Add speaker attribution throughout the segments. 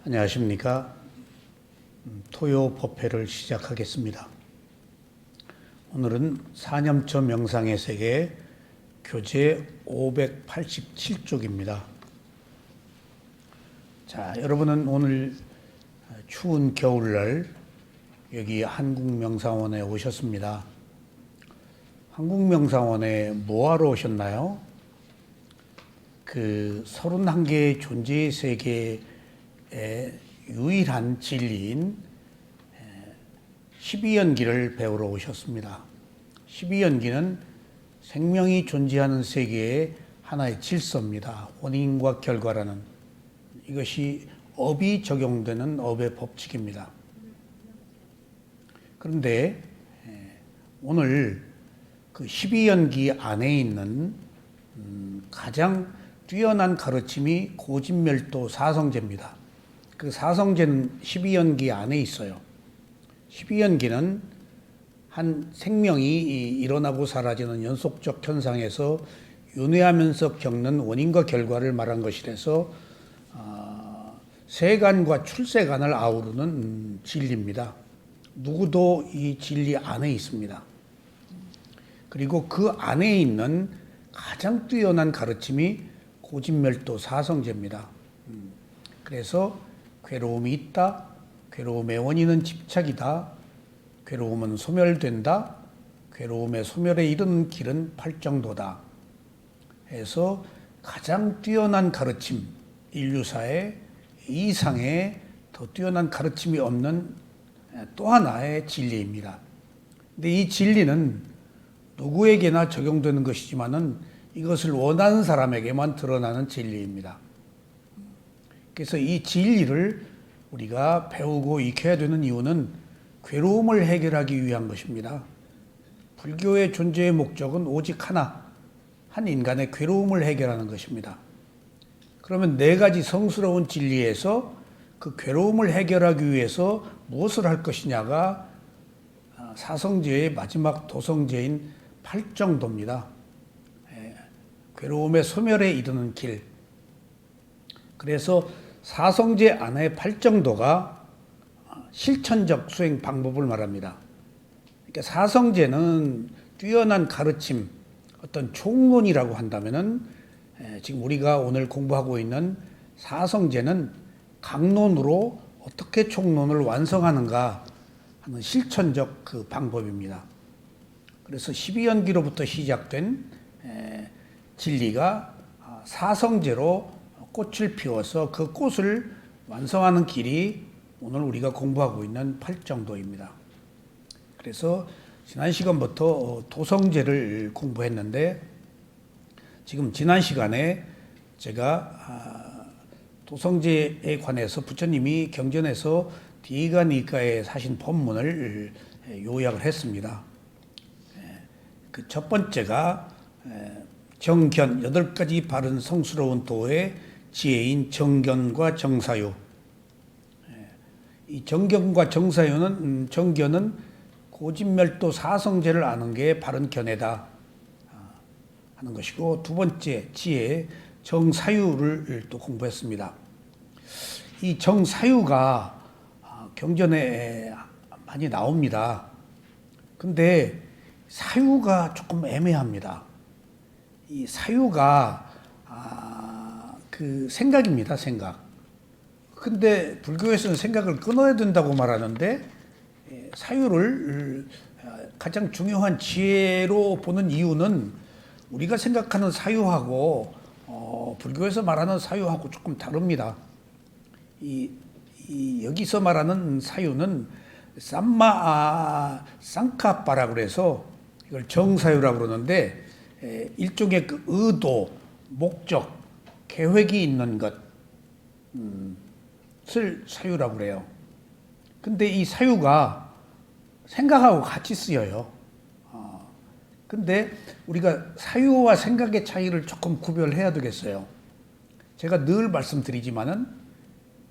Speaker 1: 안녕하십니까. 토요 법회를 시작하겠습니다. 오늘은 사념처 명상의 세계 교재 587쪽입니다. 자, 여러분은 오늘 추운 겨울날 여기 한국명상원에 오셨습니다. 한국명상원에 뭐하러 오셨나요? 그 31개의 존재의 세계의 유일한 진리인 12연기를 배우러 오셨습니다. 12연기는 생명이 존재하는 세계의 하나의 질서입니다. 원인과 결과라는 이것이 업이 적용되는 업의 법칙입니다. 그런데 오늘 그 12연기 안에 있는 가장 뛰어난 가르침이 고진멸도 사성제입니다. 그 사성제는 12연기 안에 있어요. 12연기는 한 생명이 일어나고 사라지는 연속적 현상에서 윤회하면서 겪는 원인과 결과를 말한 것이라서 세간과 출세간을 아우르는 진리입니다. 누구도 이 진리 안에 있습니다. 그리고 그 안에 있는 가장 뛰어난 가르침이 고진멸도 사성제입니다. 그래서 괴로움이 있다. 괴로움의 원인은 집착이다. 괴로움은 소멸된다. 괴로움의 소멸에 이르는 길은 팔정도다. 해서 가장 뛰어난 가르침, 인류사의 이상의 더 뛰어난 가르침이 없는 또 하나의 진리입니다. 근데 이 진리는 누구에게나 적용되는 것이지만은 이것을 원하는 사람에게만 드러나는 진리입니다. 그래서 이 진리를 우리가 배우고 익혀야 되는 이유는 괴로움을 해결하기 위한 것입니다. 불교의 존재의 목적은 오직 하나, 한 인간의 괴로움을 해결하는 것입니다. 그러면 네 가지 성스러운 진리에서 그 괴로움을 해결하기 위해서 무엇을 할 것이냐가 사성제의 마지막 도성제인 팔정도입니다. 괴로움의 소멸에 이르는 길. 그래서 사성제 안의 팔정도가 실천적 수행 방법을 말합니다. 그러니까 사성제는 뛰어난 가르침, 어떤 총론이라고 한다면은 지금 우리가 오늘 공부하고 있는 사성제는 강론으로 어떻게 총론을 완성하는가 하는 실천적 그 방법입니다. 그래서 12연기로부터 시작된 진리가 사성제로 꽃을 피워서 그 꽃을 완성하는 길이 오늘 우리가 공부하고 있는 팔정도입니다. 그래서 지난 시간부터 도성제를 공부했는데 지금 지난 시간에 제가 도성제에 관해서 부처님이 경전에서 디가니까에 사신 법문을 요약을 했습니다. 그 첫 번째가 정견, 8가지 바른 성스러운 도의 지혜인 정견과 정사유. 이 정견과 정사유는 정견은 고진멸도 사성제를 아는 게 바른 견해다 하는 것이고, 두 번째 지혜 정사유를 또 공부했습니다. 이 정사유가 경전에 많이 나옵니다. 근데 사유가 조금 애매합니다. 이 사유가 그 생각입니다. 생각. 근데 불교에서는 생각을 끊어야 된다고 말하는데 사유를 가장 중요한 지혜로 보는 이유는 우리가 생각하는 사유하고 불교에서 말하는 사유하고 조금 다릅니다. 여기서 말하는 사유는 쌍카빠라고 그래서 이걸 정사유라고 그러는데 일종의 그 의도, 목적, 계획이 있는 것을 사유라고 그래요. 근데 이 사유가 생각하고 같이 쓰여요. 근데 우리가 사유와 생각의 차이를 조금 구별해야 되겠어요. 제가 늘 말씀드리지만은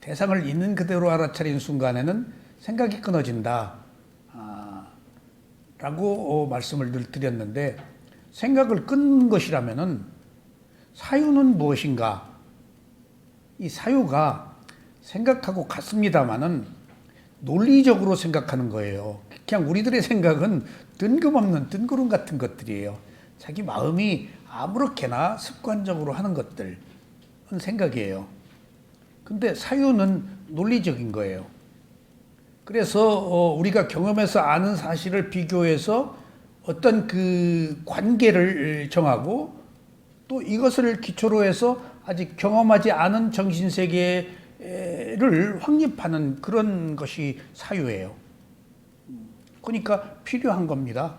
Speaker 1: 대상을 있는 그대로 알아차린 순간에는 생각이 끊어진다. 라고 말씀을 늘 드렸는데 생각을 끊는 것이라면은 사유는 무엇인가? 이 사유가 생각하고 같습니다만은 논리적으로 생각하는 거예요. 그냥 우리들의 생각은 뜬금없는 뜬구름 같은 것들이에요. 자기 마음이 아무렇게나 습관적으로 하는 것들은 생각이에요. 근데 사유는 논리적인 거예요. 그래서 우리가 경험해서 아는 사실을 비교해서 어떤 그 관계를 정하고 또 이것을 기초로 해서 아직 경험하지 않은 정신세계를 확립하는 그런 것이 사유예요. 그러니까 필요한 겁니다.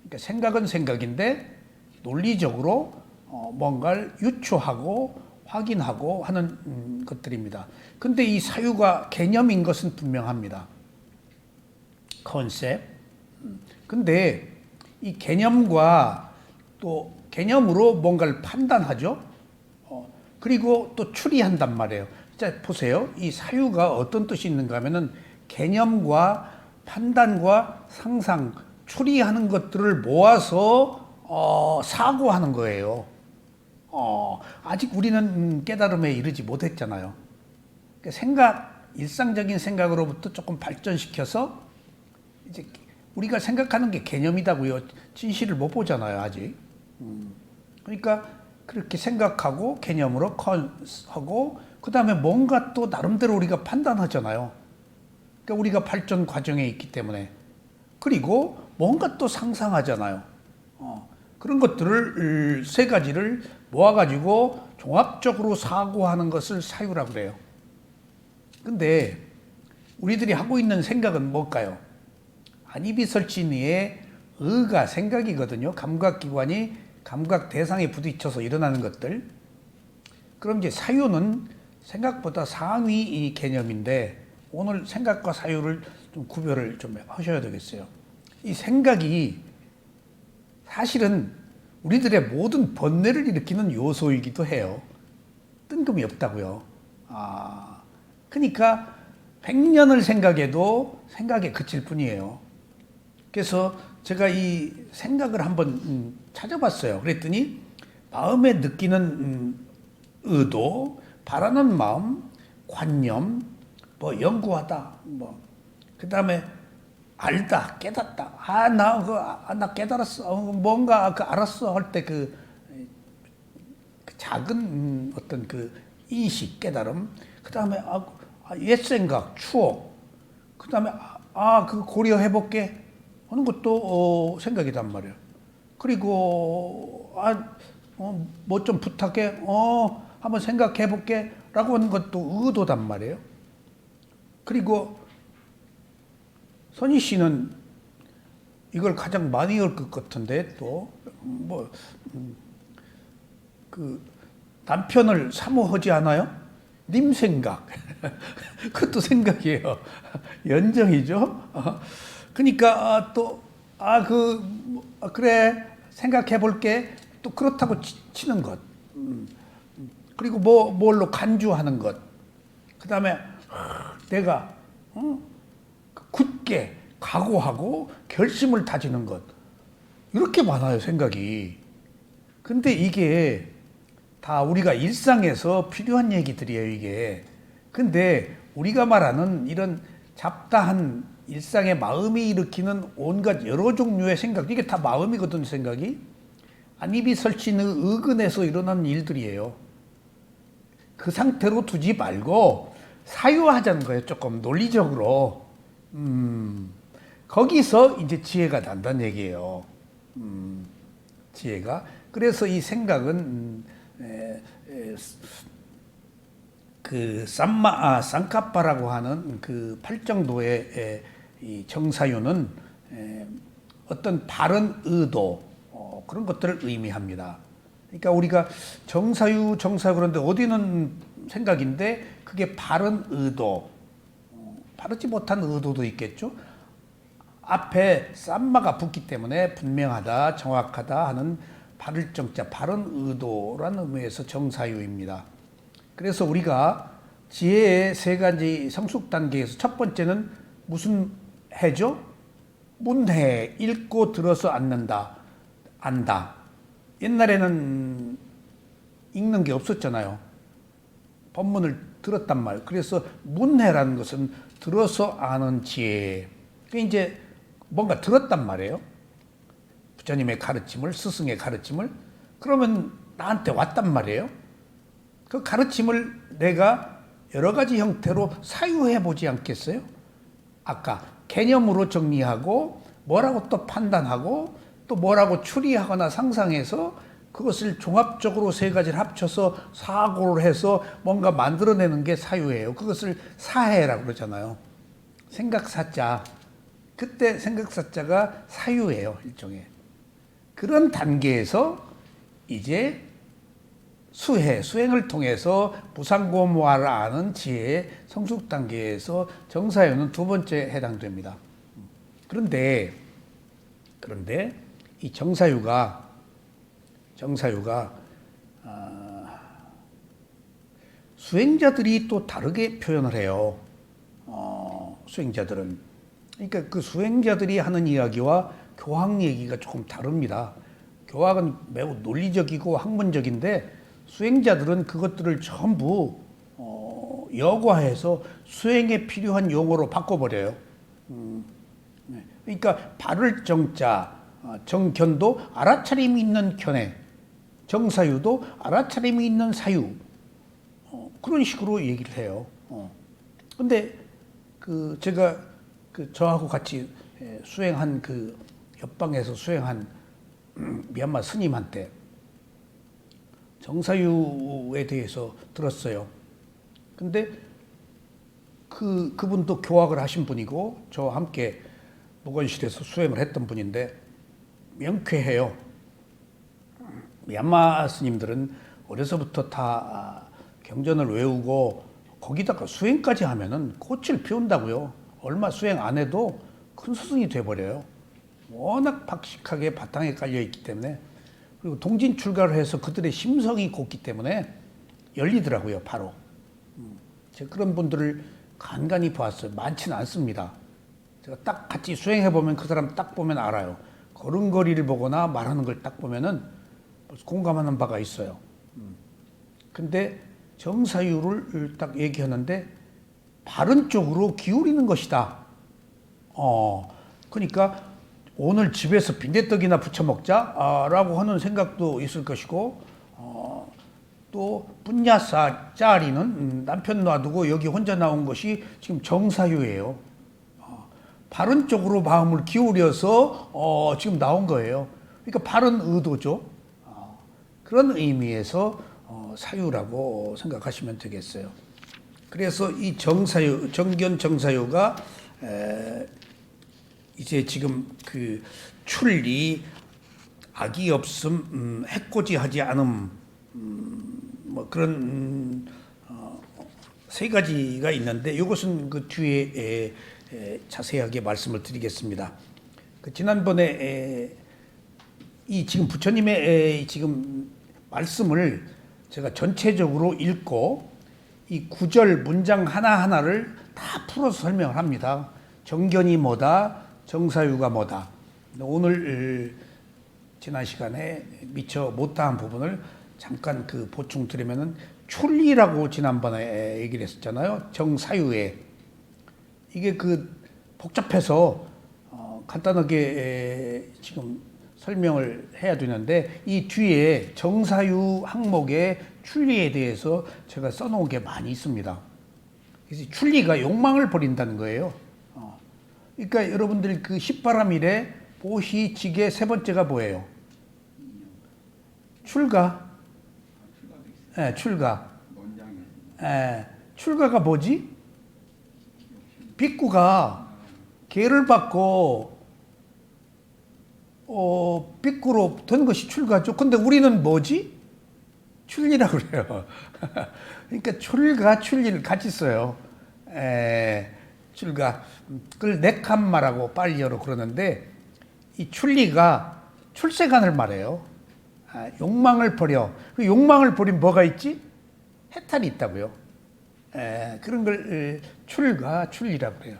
Speaker 1: 그러니까 생각은 생각인데 논리적으로 뭔가를 유추하고 확인하고 하는 것들입니다. 근데 이 사유가 개념인 것은 분명합니다. 컨셉. 근데 이 개념과 또 개념으로 뭔가를 판단하죠. 그리고 또 추리한단 말이에요. 자, 보세요. 이 사유가 어떤 뜻이 있는가 하면은 개념과 판단과 상상, 추리하는 것들을 모아서 사고하는 거예요. 아직 우리는 깨달음에 이르지 못했잖아요. 그러니까 생각, 일상적인 생각으로부터 조금 발전시켜서 이제 우리가 생각하는 게 개념이다고요. 진실을 못 보잖아요, 아직. 그러니까 그렇게 생각하고 개념으로 하고 그 다음에 뭔가 또 나름대로 우리가 판단하잖아요. 그러니까 우리가 발전 과정에 있기 때문에. 그리고 뭔가 또 상상하잖아요. 그런 것들을 세 가지를 모아가지고 종합적으로 사고하는 것을 사유라고 그래요. 근데 우리들이 하고 있는 생각은 뭘까요? 안이비설진의의 의가 생각이거든요. 감각기관이 감각 대상에 부딪혀서 일어나는 것들. 그럼 이제 사유는 생각보다 상위 이 개념인데 오늘 생각과 사유를 좀 구별을 좀 하셔야 되겠어요. 이 생각이 사실은 우리들의 모든 번뇌를 일으키는 요소이기도 해요. 뜬금이 없다고요. 그러니까 100년을 생각해도 생각에 그칠 뿐이에요. 그래서 제가 이 생각을 한번 찾아봤어요. 그랬더니 마음에 느끼는 의도, 바라는 마음, 관념, 뭐 연구하다, 뭐 그다음에 알다, 깨닫다. 나 깨달았어. 뭔가 알았어 할 때 그 작은 어떤 그 인식, 깨달음. 그다음에 옛 생각, 추억. 그다음에 그 고려해 볼게 하는 것도 생각이란 말이에요. 그리고 뭐 좀 부탁해. 한번 생각해 볼게라고 하는 것도 의도단 말이에요. 그리고 선희 씨는 이걸 가장 많이 할 것 같은데 또 그 남편을 사모하지 않아요? 님 생각. 그것도 생각이에요. 연정이죠. 그러니까 그래 생각해 볼게. 또 그렇다고 치는 것. 그리고 뭘로 간주하는 것. 그다음에 내가 굳게 각오하고 결심을 다지는 것. 이렇게 많아요, 생각이. 근데 이게 다 우리가 일상에서 필요한 얘기들이에요, 이게. 근데 우리가 말하는 이런 잡다한 일상의 마음이 일으키는 온갖 여러 종류의 생각, 이게 다 마음이거든, 생각이. 안이비설진의 의근에서 일어나는 일들이에요. 그 상태로 두지 말고 사유하자는 거예요, 조금 논리적으로. 거기서 이제 지혜가 난다는 얘기예요. 지혜가. 그래서 이 생각은 그 쌍카파라고 하는 그 팔정도의 이 정사유는 어떤 바른 의도 그런 것들을 의미합니다. 그러니까 우리가 정사유 그런데 어디는 생각인데 그게 바른 의도, 바르지 못한 의도도 있겠죠. 앞에 쌈마가 붙기 때문에 분명하다, 정확하다 하는 바를 정자, 바른 의도라는 의미에서 정사유입니다. 그래서 우리가 지혜의 세 가지 성숙 단계에서 첫 번째는 무슨 해죠? 문해, 읽고 들어서 안다. 옛날에는 읽는 게 없었잖아요. 법문을 들었단 말이에요. 그래서 문해라는 것은 들어서 아는 지혜. 그 이제 뭔가 들었단 말이에요. 부처님의 가르침을, 스승의 가르침을. 그러면 나한테 왔단 말이에요. 그 가르침을 내가 여러 가지 형태로 사유해 보지 않겠어요? 아까 개념으로 정리하고 뭐라고 또 판단하고 또 뭐라고 추리하거나 상상해서 그것을 종합적으로 세 가지를 합쳐서 사고를 해서 뭔가 만들어내는 게 사유예요. 그것을 사해라고 그러잖아요. 생각사자. 그때 생각사자가 사유예요. 일종의. 그런 단계에서 이제 수행을 통해서 무상고무화를 아는 지혜의 성숙 단계에서 정사유는 두 번째 해당됩니다. 그런데 이 정사유가 수행자들이 또 다르게 표현을 해요. 수행자들은. 그러니까 그 수행자들이 하는 이야기와 교학 얘기가 조금 다릅니다. 교학은 매우 논리적이고 학문적인데 수행자들은 그것들을 전부 여과해서 수행에 필요한 용어로 바꿔버려요. 그러니까 바를 정자, 정견도 알아차림이 있는 견해, 정사유도 알아차림이 있는 사유, 그런 식으로 얘기를 해요. 근데 제가 저하고 같이 수행한 옆방에서 수행한 미얀마 스님한테 정사유에 대해서 들었어요. 근데 그분도 교학을 하신 분이고 저와 함께 무건실에서 수행을 했던 분인데 명쾌해요. 미얀마 스님들은 어려서부터 다 경전을 외우고 거기다가 수행까지 하면은 꽃을 피운다고요. 얼마 수행 안 해도 큰 스승이 돼버려요. 워낙 박식하게 바탕에 깔려 있기 때문에. 그리고 동진 출가를 해서 그들의 심성이 곱기 때문에 열리더라고요, 바로. 제가 그런 분들을 간간히 보았어요. 많지는 않습니다. 제가 딱 같이 수행해보면 그 사람 딱 보면 알아요. 걸음걸이를 보거나 말하는 걸 딱 보면은 공감하는 바가 있어요. 근데 정사유를 딱 얘기하는데 바른 쪽으로 기울이는 것이다. 그러니까 오늘 집에서 빈대떡이나 부쳐 먹자라고 하는 생각도 있을 것이고, 또 분야사 짜리는 남편 놔두고 여기 혼자 나온 것이 지금 정사유예요. 바른 쪽으로 마음을 기울여서 지금 나온 거예요. 그러니까 바른 의도죠. 그런 의미에서 사유라고 생각하시면 되겠어요. 그래서 이 정사유, 정견 정사유가 이제 지금 출리, 악이 없음, 해코지하지 않음, 뭐 그런 세 가지가 있는데 이것은 그 뒤에 자세하게 말씀을 드리겠습니다. 지난번에 이 지금 부처님의 지금 말씀을 제가 전체적으로 읽고 이 구절 문장 하나하나를 다 풀어서 설명을 합니다. 정견이 뭐다, 정사유가 뭐다. 오늘 지난 시간에 미처 못다한 부분을 잠깐 보충 드리면은 출리라고 지난번에 얘기를 했었잖아요. 정사유에. 이게 복잡해서 간단하게 지금 설명을 해야 되는데 이 뒤에 정사유 항목의 출리에 대해서 제가 써놓은 게 많이 있습니다. 그래서 출리가 욕망을 버린다는 거예요. 그러니까 여러분들 십바람일에 보시, 지계 세 번째가 뭐예요? 출가. 네, 출가. 네, 출가가 뭐지? 빅구가 계를 받고 빅구로 된 것이 출가죠. 근데 우리는 뭐지? 출리라고 그래요. 그러니까 출가, 출리를 같이 써요. 출가. 그걸 네캄마라고 빨리어로 그러는데 이 출리가 출세관을 말해요. 욕망을 버려. 그 욕망을 버린 뭐가 있지? 해탈이 있다고요. 그런 걸 출가, 출리라고 그래요.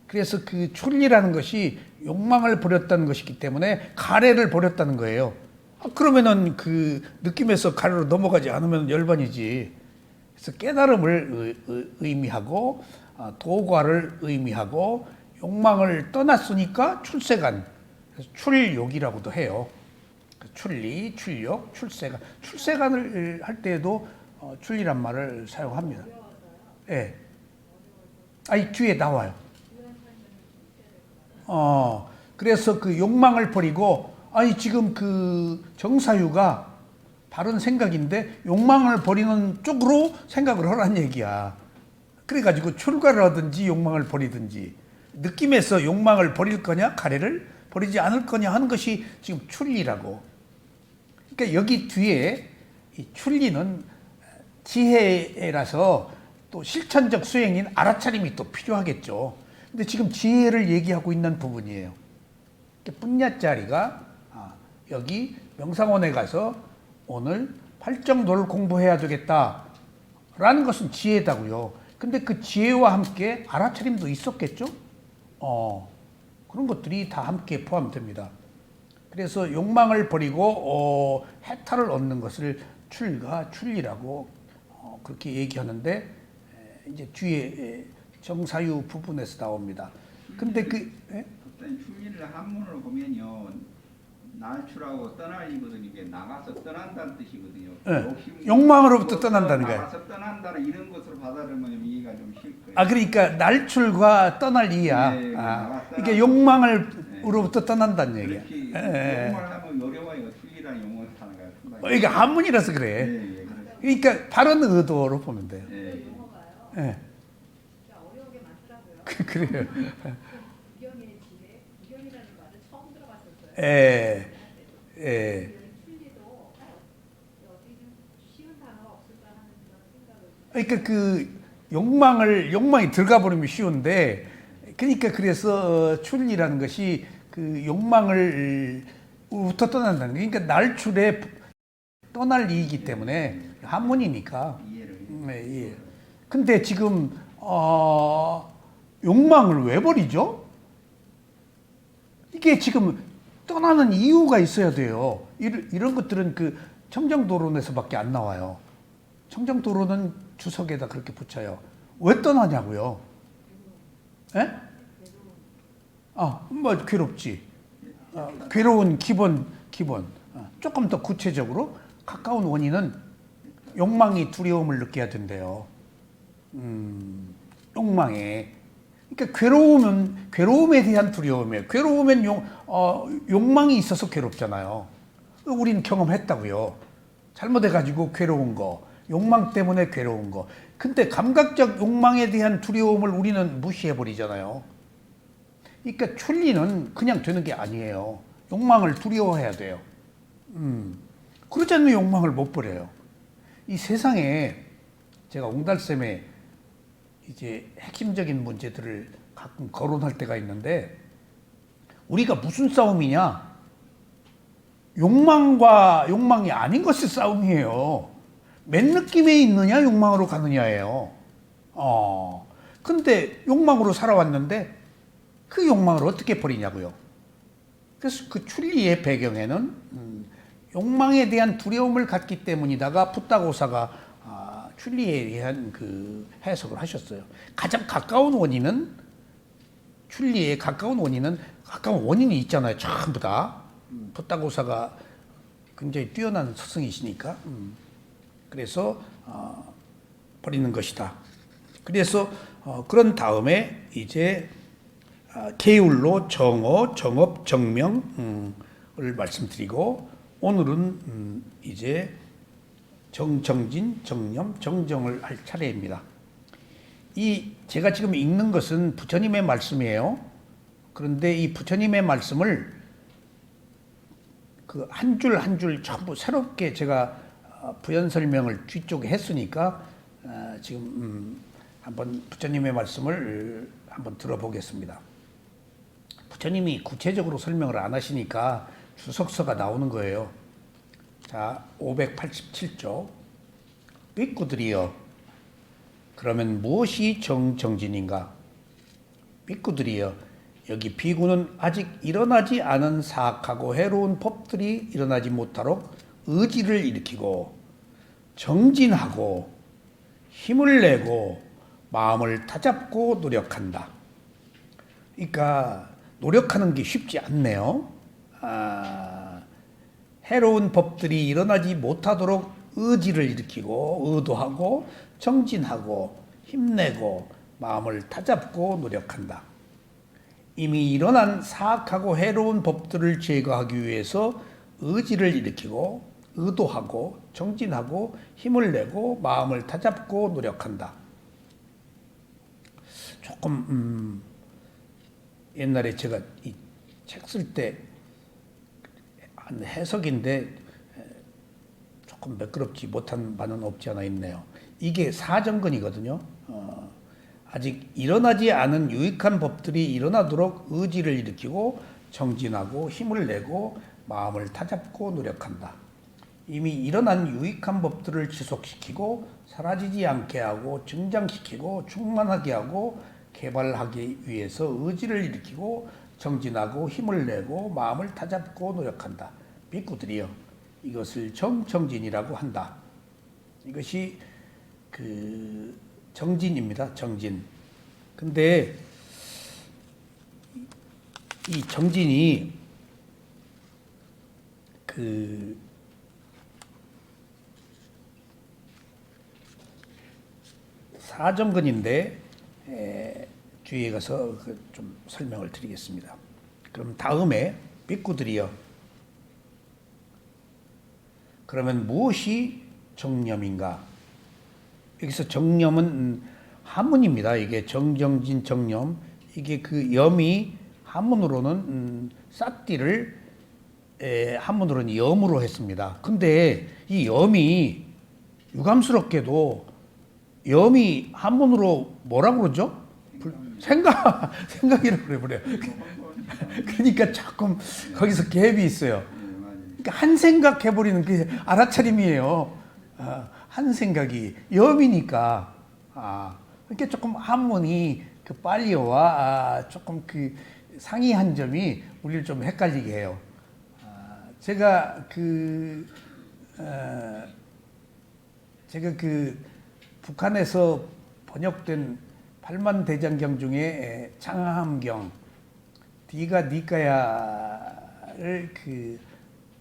Speaker 1: 그래서 그 출리라는 것이 욕망을 버렸다는 것이기 때문에 가래를 버렸다는 거예요. 그러면은 느낌에서 가래로 넘어가지 않으면 열반이지. 그래서 깨달음을 의미하고 도과를 의미하고 욕망을 떠났으니까 출세간, 그래서 출욕이라고도 해요. 출리, 출욕, 출세간. 출세간을 할 때에도 출리란 말을 사용합니다. 예. 아니 뒤에 나와요. 그래서 그 욕망을 버리고 아니 지금 그 정사유가 바른 생각인데 욕망을 버리는 쪽으로 생각을 하라는 얘기야. 그래가지고 출가를 하든지 욕망을 버리든지 느낌에서 욕망을 버릴 거냐 가래를 버리지 않을 거냐 하는 것이 지금 출리라고. 그러니까 여기 뒤에 이 출리는 지혜라서 또 실천적 수행인 알아차림이 또 필요하겠죠. 근데 지금 지혜를 얘기하고 있는 부분이에요. 뿐야짜리가 여기 명상원에 가서 오늘 팔정도를 공부해야 되겠다라는 것은 지혜다고요. 근데 그 지혜와 함께 알아차림도 있었겠죠? 그런 것들이 다 함께 포함됩니다. 그래서 욕망을 버리고 해탈을 얻는 것을 출가, 출리라고 그렇게 얘기하는데 이제 뒤에 정사유 부분에서 나옵니다. 근데 그
Speaker 2: 출리를 한문으로 보면요, 날출하고 떠날이거든요. 이게 나가서 떠난다는 뜻이거든요.
Speaker 1: 욕망으로부터 떠난다는 거예요.
Speaker 2: 나가서 떠난다는 이런 것으로 받아들이면 이해가 좀 쉽고요.
Speaker 1: 그러니까 날출과 떠날 이야.
Speaker 2: 네,
Speaker 1: 그러니까 욕망으로부터 떠난다는 얘기야.
Speaker 2: 욕망을 하면 어려워요. 출리라는 용어를 하는 거예요.
Speaker 1: 그러니까 한문이라서 그래. 그러니까 바른 의도로 보면 돼요. 예.
Speaker 3: 어려우게 많더라고요.
Speaker 1: 그래요.
Speaker 3: 구경의 지혜, 구경이라는 말을 처음 들어봤었어요. 출리도 어떻게 좀 쉬운 단어가 없을까 하는 그런 생각을.
Speaker 1: 그러니까 그 욕망이 들어가 버리면 쉬운데, 그러니까 그래서 출리라는 것이 그 욕망을부터 떠난다는 거예요. 그러니까 날출에 떠날 이이기 때문에 한문이니까. 예. 근데 지금 욕망을 왜 버리죠? 이게 지금 떠나는 이유가 있어야 돼요. 이런 것들은 그 청정도론에서밖에 안 나와요. 청정도론은 주석에다 그렇게 붙여요. 왜 떠나냐고요? 예? 뭐 괴롭지. 괴로운 기본. 조금 더 구체적으로 가까운 원인은 욕망이 두려움을 느껴야 된대요. 욕망에. 그러니까 괴로움에 대한 두려움이에요. 괴로우면 욕망이 있어서 괴롭잖아요. 우리는 경험했다고요. 잘못해가지고 괴로운 거, 욕망 때문에 괴로운 거. 근데 감각적 욕망에 대한 두려움을 우리는 무시해버리잖아요. 그러니까 출리는 그냥 되는 게 아니에요. 욕망을 두려워해야 돼요. 그렇지 않으면 욕망을 못 버려요. 이 세상에 제가 옹달샘에 이제 핵심적인 문제들을 가끔 거론할 때가 있는데, 우리가 무슨 싸움이냐? 욕망과 욕망이 아닌 것의 싸움이에요. 맨 느낌에 있느냐 욕망으로 가느냐예요. 근데 욕망으로 살아왔는데 그 욕망을 어떻게 버리냐고요. 그래서 그 출리의 배경에는 욕망에 대한 두려움을 갖기 때문이다가 푸따고사가 출리에 대한 그 해석을 하셨어요. 가장 가까운 원인은, 출리에 가까운 원인이 있잖아요. 전부 다. 푸따고사가 굉장히 뛰어난 스승이시니까. 그래서 버리는 것이다. 그래서 그런 다음에 이제 계율로 정어, 정업, 정명을 말씀드리고, 오늘은 이제 정정진, 정념, 정정을 할 차례입니다. 제가 지금 읽는 것은 부처님의 말씀이에요. 그런데 이 부처님의 말씀을 그 한 줄 한 줄 전부 새롭게 제가 부연 설명을 뒤쪽에 했으니까 지금 한번 부처님의 말씀을 한번 들어보겠습니다. 부처님이 구체적으로 설명을 안 하시니까 주석서가 나오는 거예요. 자, 587조. 삐꾸들이여, 그러면 무엇이 정정진인가? 삐꾸들이여, 여기 비구는 아직 일어나지 않은 사악하고 해로운 법들이 일어나지 못하도록 의지를 일으키고 정진하고 힘을 내고 마음을 다잡고 노력한다. 그러니까 노력하는 게 쉽지 않네요. 해로운 법들이 일어나지 못하도록 의지를 일으키고 의도하고 정진하고 힘내고 마음을 다잡고 노력한다. 이미 일어난 사악하고 해로운 법들을 제거하기 위해서 의지를 일으키고 의도하고 정진하고 힘을 내고 마음을 다잡고 노력한다. 조금 옛날에 제가 이 책 쓸 때 한 해석인데 조금 매끄럽지 못한 바는 없지 않아 있네요. 이게 사정근이거든요. 아직 일어나지 않은 유익한 법들이 일어나도록 의지를 일으키고 정진하고 힘을 내고 마음을 다잡고 노력한다. 이미 일어난 유익한 법들을 지속시키고 사라지지 않게 하고 증장시키고 충만하게 하고 개발하기 위해서 의지를 일으키고 정진하고 힘을 내고 마음을 다잡고 노력한다. 비구들이여 이것을 정정진이라고 한다. 이것이 그 정진입니다. 정진. 근데 이 정진이 그 사정근인데 뒤에 가서 좀 설명을 드리겠습니다. 그럼 다음에 비구들이여 그러면 무엇이 정념인가? 여기서 정념은 한문입니다. 이게 정정진 정념. 이게 그 염이 한문으로는 싹띠를 한문으로는 염으로 했습니다. 근데 이 염이 유감스럽게도 염이 한문으로 뭐라고 그러죠? 생각이라고 그래버려요. 그러니까 조금 거기서 갭이 있어요. 그러니까 한 생각 해버리는 게 알아차림이에요. 한 생각이 염이니까. 그러니까 조금 한문이 그 빨리어와 조금 그 상이한 점이 우리를 좀 헷갈리게 해요. 제가 그 북한에서 번역된 팔만대장경 중에 창함경 디가 니까야를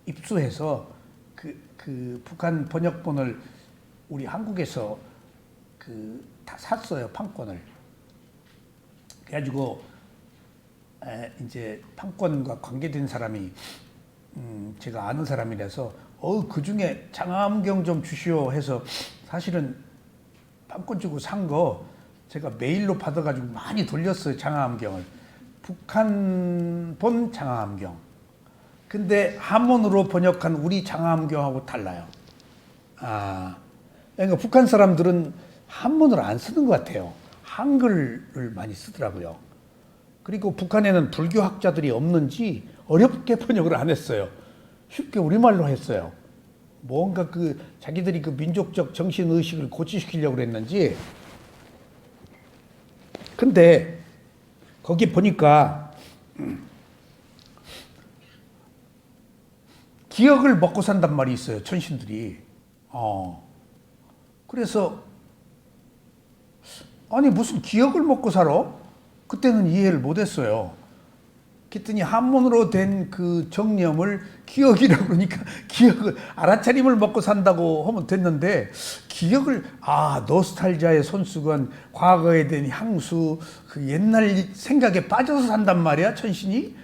Speaker 1: 입수해서 그 북한 번역본을 우리 한국에서 다 샀어요. 판권을. 그래가지고 이제 판권과 관계된 사람이 제가 아는 사람이라서 그 중에 창암경 좀 주시오 해서 사실은 판권 주고 산 거 제가 메일로 받아가지고 많이 돌렸어요. 창암경을. 북한본 창암경. 근데 한문으로 번역한 우리 창암경하고 달라요. 그러니까 북한 사람들은 한문을 안 쓰는 것 같아요. 한글을 많이 쓰더라고요. 그리고 북한에는 불교학자들이 없는지 어렵게 번역을 안 했어요. 쉽게 우리말로 했어요. 뭔가 자기들이 민족적 정신의식을 고취시키려고 그랬는지. 근데 거기 보니까 기억을 먹고 산단 말이 있어요. 천신들이. 그래서 아니 무슨 기억을 먹고 살아? 그때는 이해를 못했어요. 그랬더니 한문으로 된 그 정념을 기억이라고 그러니까 기억을 알아차림을 먹고 산다고 하면 됐는데 기억을 노스탈지아의 손수건 과거에 대한 향수 그 옛날 생각에 빠져서 산단 말이야 천신이.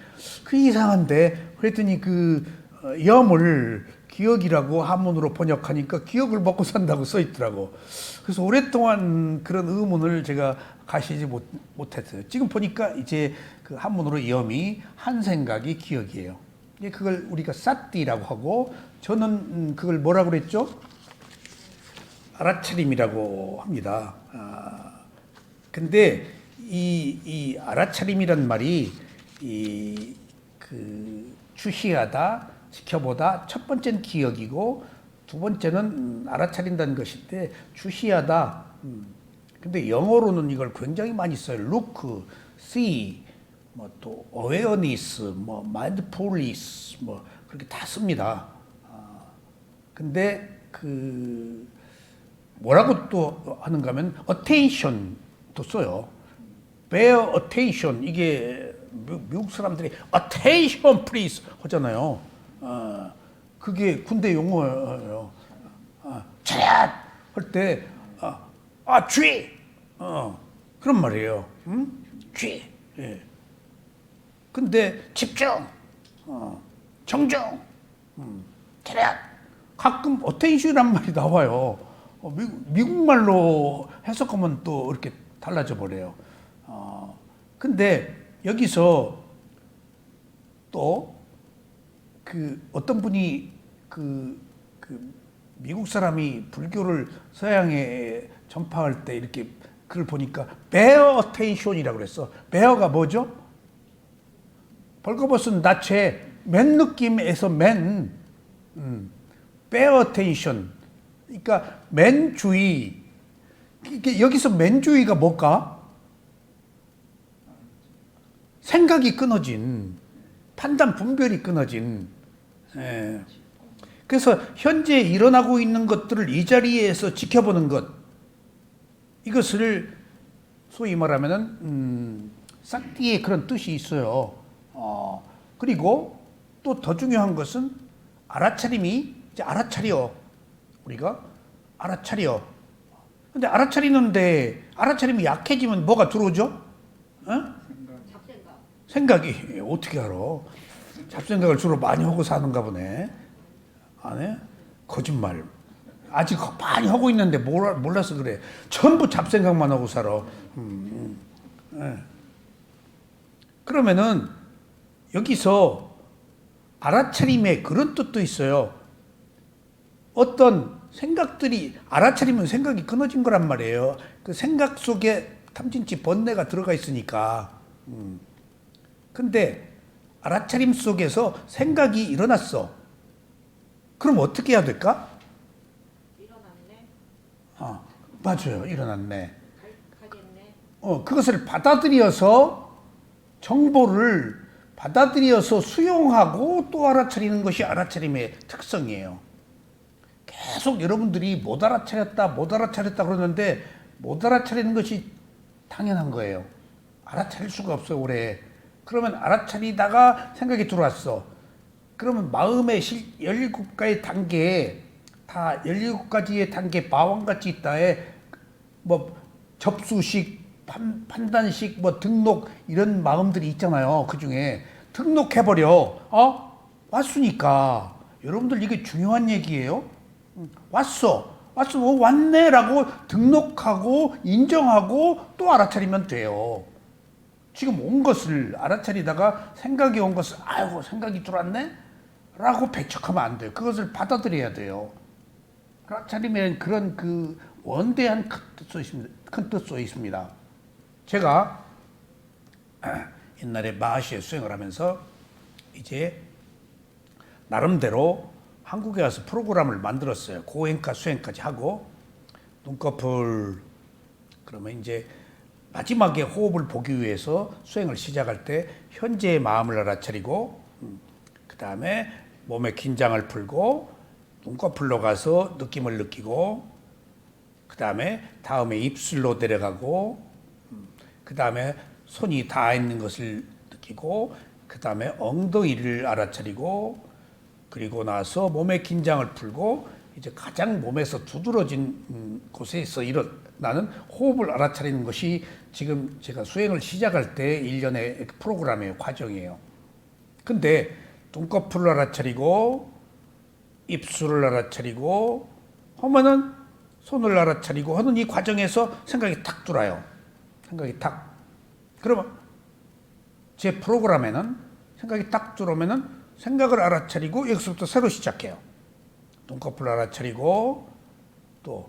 Speaker 1: 그 이상한데 그랬더니 염을 기억이라고 한문으로 번역하니까 기억을 먹고 산다고 써 있더라고. 그래서 오랫동안 그런 의문을 제가 가시지 못했어요. 지금 보니까 이제 그 한문으로 염이 한 생각이 기억이에요. 그걸 우리가 싹띠라고 하고 저는 그걸 뭐라고 그랬죠? 알아차림이라고 합니다. 근데 이 알아차림이란 말이 주시하다, 지켜보다 첫 번째는 기억이고 두 번째는 알아차린다는 것인데 주시하다. 근데 영어로는 이걸 굉장히 많이 써요. look, see, 또 awareness, mindfulness, 그렇게 다 씁니다. 근데 뭐라고 또 하는가 하면 attention도 써요. pay attention 이게 미국 사람들이 attention please 하잖아요. 그게 군대 용어예요. 차렷 할 때 주의 그런 말이에요. 주의. 예. 근데 집중, 정중, 차렷. 가끔 attention이란 말이 나와요. 미국 말로 해석하면 또 이렇게 달라져 버려요. 근데 여기서 또 그 어떤 분이 그 미국 사람이 불교를 서양에 전파할 때 이렇게 그걸 보니까 bear attention이라고 그랬어. bear가 뭐죠? 벌거벗은 나체 맨 느낌에서 맨 bear attention. 그러니까 맨주의. 이게 여기서 맨주의가 뭘까? 생각이 끊어진, 판단 분별이 끊어진. 예. 그래서 현재 일어나고 있는 것들을 이 자리에서 지켜보는 것, 이것을 소위 말하면은 싹디의 그런 뜻이 있어요. 그리고 또 더 중요한 것은 알아차림이 이제 알아차려. 우리가 알아차려. 근데 알아차리는데 알아차림이 약해지면 뭐가 들어오죠?
Speaker 3: 잡생각.
Speaker 1: 생각이 어떻게 알아? 잡생각을 주로 많이 하고 사는가 보네. 안 해? 거짓말. 아직 많이 하고 있는데 몰라서 그래. 전부 잡생각만 하고 살아. 네. 그러면은 여기서 알아차림에 그런 뜻도 있어요. 어떤 생각들이 알아차리면 생각이 끊어진 거란 말이에요. 그 생각 속에 탐진치 번뇌가 들어가 있으니까. 근데 알아차림 속에서 생각이 일어났어. 그럼 어떻게 해야 될까?
Speaker 3: 일어났네.
Speaker 1: 맞아요. 일어났네.
Speaker 3: 가겠네.
Speaker 1: 그것을 받아들여서 정보를 받아들여서 수용하고 또 알아차리는 것이 알아차림의 특성이에요. 계속 여러분들이 못 알아차렸다 그러는데 못 알아차리는 것이 당연한 거예요. 알아차릴 수가 없어요, 올해. 그러면 알아차리다가 생각이 들어왔어. 그러면 마음의 17가지 단계에 다 17가지의 단계 바왕같이 있다에 뭐 접수식, 판단식, 뭐 등록 이런 마음들이 있잖아요. 그 중에 등록해버려. 왔으니까. 여러분들 이게 중요한 얘기예요. 왔어, 왔네라고 등록하고 인정하고 또 알아차리면 돼요. 지금 온 것을 알아차리다가 생각이 온 것을 아이고 생각이 들어왔네? 라고 배척하면 안 돼요. 그것을 받아들여야 돼요. 알아차리면 그런 그 원대한 큰 뜻 써 있습니다. 제가 옛날에 마하시에 수행을 하면서 이제 나름대로 한국에 와서 프로그램을 만들었어요. 고행카 수행까지 하고 눈꺼풀 그러면 이제 마지막에 호흡을 보기 위해서 수행을 시작할 때 현재의 마음을 알아차리고 그 다음에 몸의 긴장을 풀고 눈꺼풀로 가서 느낌을 느끼고 그 다음에 입술로 내려가고 그 다음에 손이 닿아 있는 것을 느끼고 그 다음에 엉덩이를 알아차리고 그리고 나서 몸의 긴장을 풀고 이제 가장 몸에서 두드러진 곳에서 일어나는 호흡을 알아차리는 것이 지금 제가 수행을 시작할 때 일련의 프로그램의 과정이에요. 근데 눈꺼풀을 알아차리고 입술을 알아차리고 하면은 손을 알아차리고 하는 이 과정에서 생각이 탁 들어요. 생각이 탁. 그러면 제 프로그램에는 생각이 딱 들어오면은 생각을 알아차리고 여기서부터 새로 시작해요. 눈꺼풀을 알아차리고 또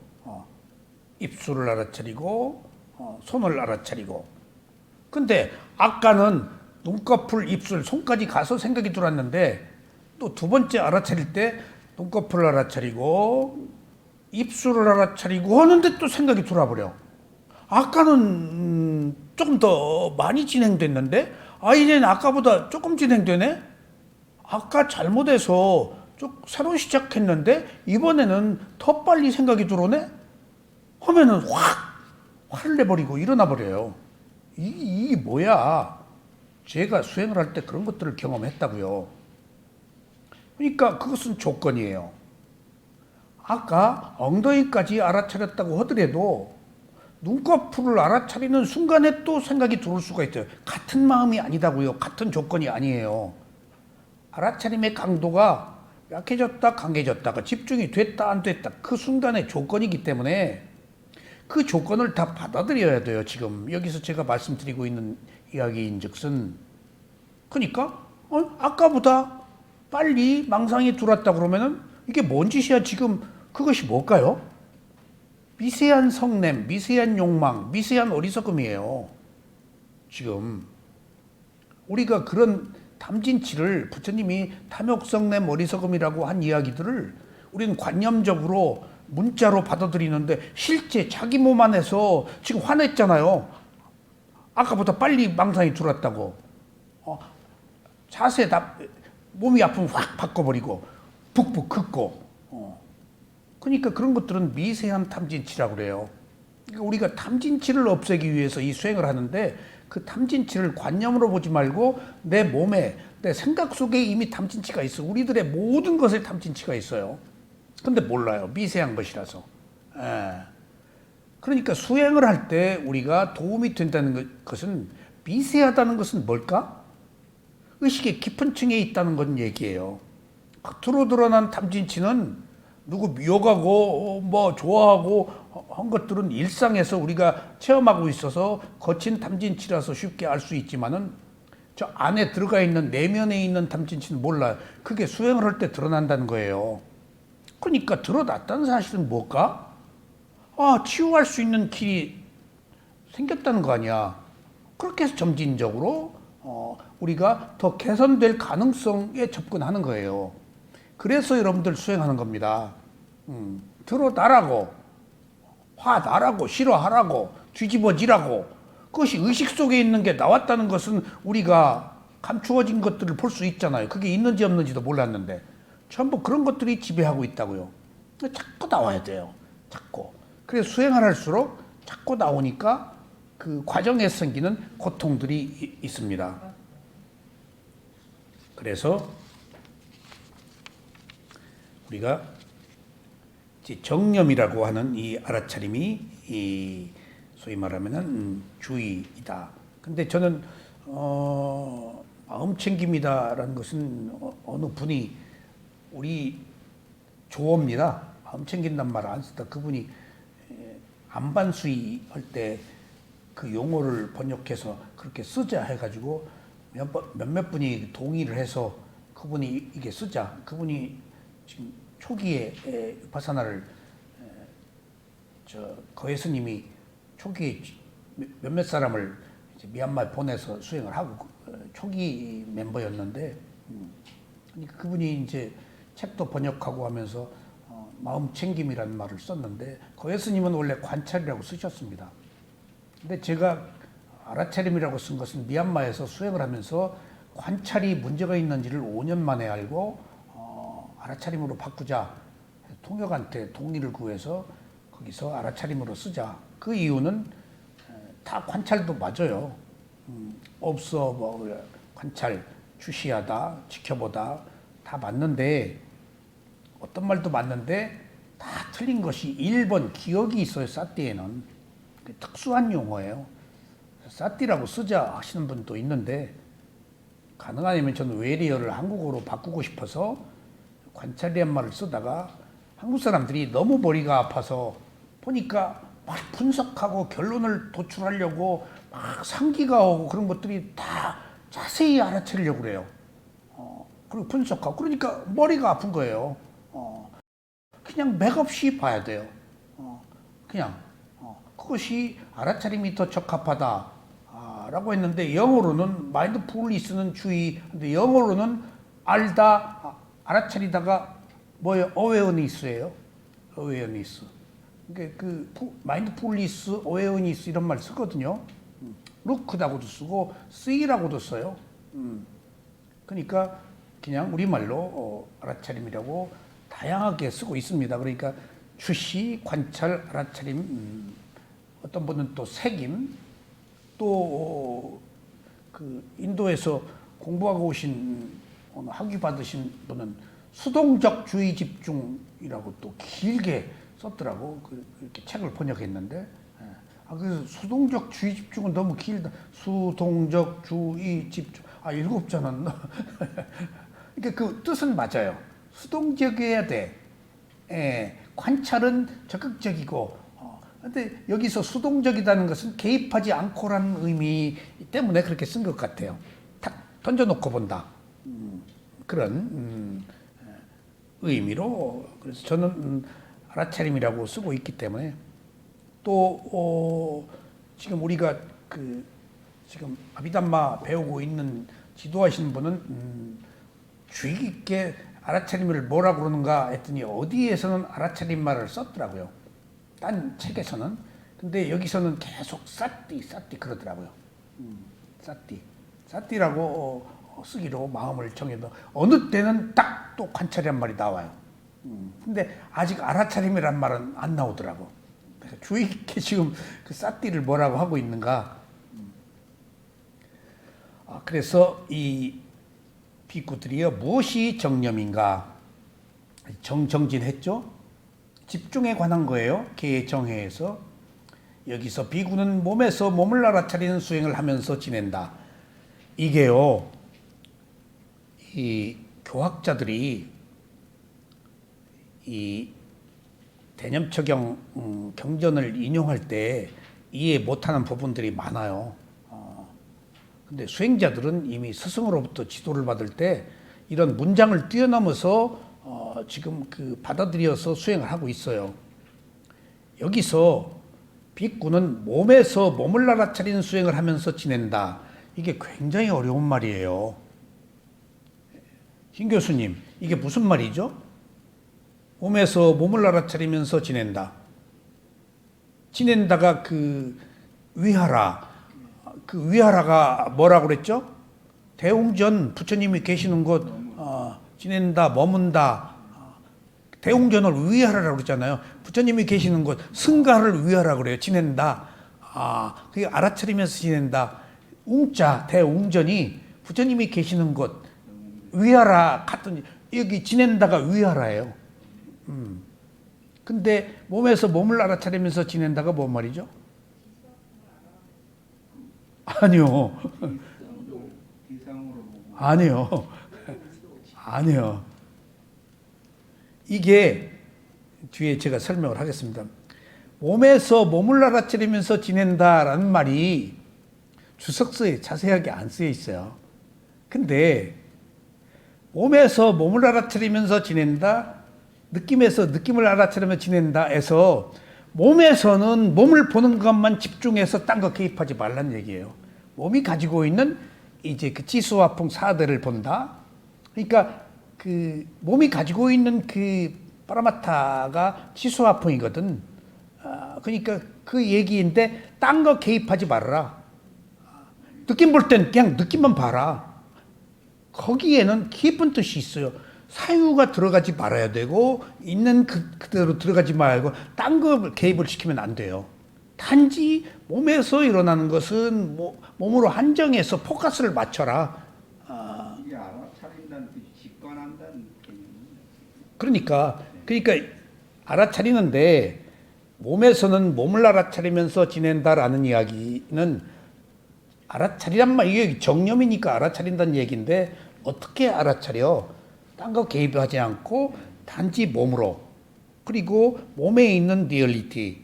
Speaker 1: 입술을 알아차리고 손을 알아차리고. 근데 아까는 눈꺼풀, 입술, 손까지 가서 생각이 들어왔는데 또 두 번째 알아차릴 때 눈꺼풀을 알아차리고 입술을 알아차리고 하는데 또 생각이 들어와버려. 아까는 조금 더 많이 진행됐는데 이제는 아까보다 조금 진행되네? 아까 잘못해서 새로 시작했는데 이번에는 더 빨리 생각이 들어오네? 하면은 화를 내버리고 일어나 버려요. 이게 뭐야? 제가 수행을 할 때 그런 것들을 경험했다고요. 그러니까 그것은 조건이에요. 아까 엉덩이까지 알아차렸다고 하더라도 눈꺼풀을 알아차리는 순간에 또 생각이 들어올 수가 있어요. 같은 마음이 아니다고요. 같은 조건이 아니에요. 알아차림의 강도가 약해졌다 강해졌다가 집중이 됐다 안 됐다 그 순간의 조건이기 때문에 그 조건을 다 받아들여야 돼요. 지금 여기서 제가 말씀드리고 있는 이야기인즉슨 그러니까 아까보다 빨리 망상이 들어왔다 그러면은 이게 뭔 짓이야 지금 그것이 뭘까요? 미세한 성냄, 미세한 욕망, 미세한 어리석음이에요. 지금 우리가 그런 탐진치를 부처님이 탐욕성냄 어리석음이라고 한 이야기들을 우리는 관념적으로 문자로 받아들이는데 실제 자기 몸 안에서 지금 화냈잖아요. 아까보다 빨리 망상이 들어왔다고. 자세 다 몸이 아프면 확 바꿔버리고 북북 긋고. 그러니까 그런 것들은 미세한 탐진치라고 그래요. 그러니까 우리가 탐진치를 없애기 위해서 이 수행을 하는데 그 탐진치를 관념으로 보지 말고 내 몸에 내 생각 속에 이미 탐진치가 있어. 우리들의 모든 것에 탐진치가 있어요. 근데 몰라요. 미세한 것이라서. 그러니까 수행을 할 때 우리가 도움이 된다는 것은 미세하다는 것은 뭘까? 의식의 깊은 층에 있다는 건 얘기예요. 겉으로 드러난 탐진치는 누구 미워하고 뭐 좋아하고 한 것들은 일상에서 우리가 체험하고 있어서 거친 탐진치라서 쉽게 알 수 있지만은 저 안에 들어가 있는 내면에 있는 탐진치는 몰라요. 그게 수행을 할 때 드러난다는 거예요. 그러니까 드러났다는 사실은 뭘까? 치유할 수 있는 길이 생겼다는 거 아니야. 그렇게 해서 점진적으로 우리가 더 개선될 가능성에 접근하는 거예요. 그래서 여러분들 수행하는 겁니다. 드러나라고, 화나라고, 싫어하라고, 뒤집어지라고. 그것이 의식 속에 있는 게 나왔다는 것은 우리가 감추어진 것들을 볼 수 있잖아요. 그게 있는지 없는지도 몰랐는데 전부 그런 것들이 지배하고 있다고요. 자꾸 나와야 돼요. 자꾸. 그래서 수행을 할수록 자꾸 나오니까 그 과정에서 생기는 고통들이 있습니다. 그래서 우리가 정념이라고 하는 이 알아차림이 이 소위 말하면은 주의이다. 근데 저는 마음 챙김이다라는 것은 어느 분이 우리 조어입니다. 마음 챙긴단 말 안 쓰다 그분이 안반수의 할 때 그 용어를 번역해서 그렇게 쓰자 해가지고 몇몇 분이 동의를 해서 그분이 이게 쓰자. 그분이 지금 초기에 바사나를 거해 스님이 초기에 몇몇 사람을 이제 미얀마에 보내서 수행을 하고 초기 멤버였는데 그러니까 그분이 이제 책도 번역하고 하면서 마음 챙김이라는 말을 썼는데 거해 스님은 원래 관찰이라고 쓰셨습니다. 근데 제가 알아차림이라고 쓴 것은 미얀마에서 수행을 하면서 관찰이 문제가 있는지를 5년 만에 알고 알아차림으로 바꾸자. 통역한테 동의를 구해서 거기서 알아차림으로 쓰자. 그 이유는 다 관찰도 맞아요. 없어, 뭐, 관찰, 주시하다, 지켜보다, 다 맞는데, 어떤 말도 맞는데, 다 틀린 것이 1번 기억이 있어요, 사띠에는. 특수한 용어예요. 사띠라고 쓰자 하시는 분도 있는데, 가능하면 저는 외래어를 한국어로 바꾸고 싶어서 관찰이란 말을 쓰다가 한국 사람들이 너무 머리가 아파서 보니까 막 분석하고 결론을 도출하려고 막 상기가 오고 그런 것들이 다 자세히 알아채려고 그래요. 그리고 분석하고 그러니까 머리가 아픈 거예요. 그냥 맥없이 봐야 돼요. 그냥 그것이 알아차림이 더 적합하다라고 했는데 영어로는 마인드풀리스는 주의, 근데 영어로는 알다, 알아차리다가 뭐예요? 어웨어니스예요. 어웨어니스. 그러니까 그 마인드풀리스, 어웨어니스 이런 말 쓰거든요. 루크다고도 쓰고 쓰이라고도 써요. 그러니까 그냥 우리말로 알아차림이라고 다양하게 쓰고 있습니다. 그러니까 주시, 관찰, 알아차림, 어떤 분은 또 색임, 또 그 인도에서 공부하고 오신 오늘 학위 받으신 분은 수동적 주의 집중이라고 또 길게 썼더라고. 이렇게 책을 번역했는데, 그래서 수동적 주의 집중은 너무 길다. 수동적 주의 집중. 일곱자는 그러니까 그 뜻은 맞아요. 수동적이어야 돼. 관찰은 적극적이고. 근데 여기서 수동적이라는 것은 개입하지 않고라는 의미 때문에 그렇게 쓴 것 같아요. 탁 던져놓고 본다. 그런 의미로. 그래서 저는 알아차림이라고 쓰고 있기 때문에 또 지금 우리가 지금 아비담마 배우고 있는 지도하시는 분은 주의 깊게 알아차림을 뭐라 그러는가 했더니 어디에서는 알아차림 말을 썼더라고요. 딴 책에서는. 근데 여기서는 계속 사띠 그러더라고요. 사띠라고 쓰기로 마음을 정해도 어느 때는 딱 또 관찰이란 말이 나와요. 근데 아직 알아차림이란 말은 안 나오더라고. 그래서 주의 깊게 지금 그 사띠를 뭐라고 하고 있는가. 그래서 이 비구들이요, 무엇이 정념인가? 정진했죠? 집중에 관한 거예요. 개정회에서. 여기서 비구는 몸에서 몸을 알아차리는 수행을 하면서 지낸다. 이게요, 이 교학자들이 이 대념처경 경전을 인용할 때 이해 못하는 부분들이 많아요. 근데 수행자들은 이미 스승으로부터 지도를 받을 때 이런 문장을 뛰어넘어서 지금 받아들여서 수행을 하고 있어요. 여기서 빅구는 몸에서 몸을 알아차리는 수행을 하면서 지낸다. 이게 굉장히 어려운 말이에요. 김 교수님, 이게 무슨 말이죠? 몸에서 몸을 알아차리면서 지낸다. 지낸다가 위하라. 위하라가 뭐라고 그랬죠? 대웅전 부처님이 계시는 곳 지낸다, 머문다. 대웅전을 위하라라고 그러잖아요. 부처님이 계시는 곳 승가를 위하라고 그래요. 지낸다. 그게 알아차리면서 지낸다. 웅자 대웅전이 부처님이 계시는 곳 위하라 갔더니 여기 지낸다가 위하라예요. 근데 몸에서 몸을 알아차리면서 지낸다가 뭔 말이죠? 아니요. 아니요. 이게 뒤에 제가 설명을 하겠습니다. 몸에서 몸을 알아차리면서 지낸다라는 말이 주석서에 자세하게 안 쓰여 있어요. 근데 몸에서 몸을 알아차리면서 지낸다, 느낌에서 느낌을 알아차리면서 지낸다 해서 몸에서는 몸을 보는 것만 집중해서 딴 거 개입하지 말란 얘기예요. 몸이 가지고 있는 이제 그 지수화풍 사대를 본다. 그러니까 몸이 가지고 있는 파라마타가 지수화풍이거든. 그러니까 그 얘기인데 딴 거 개입하지 말아라. 느낌 볼 땐 그냥 느낌만 봐라. 거기에는 깊은 뜻이 있어요. 사유가 들어가지 말아야 되고 있는 그대로 들어가지 말고 딴 거 개입을 시키면 안 돼요. 단지 몸에서 일어나는 것은 몸으로 한정해서 포커스를 맞춰라.
Speaker 2: 이게 알아차린다는 뜻이 직관한다는 개념입니다.
Speaker 1: 그러니까 알아차리는데 몸에서는 몸을 알아차리면서 지낸다라는 이야기는 알아차리란 말, 이게 정념이니까 알아차린다는 얘기인데 어떻게 알아차려? 딴 거 개입하지 않고 단지 몸으로, 그리고 몸에 있는 리얼리티,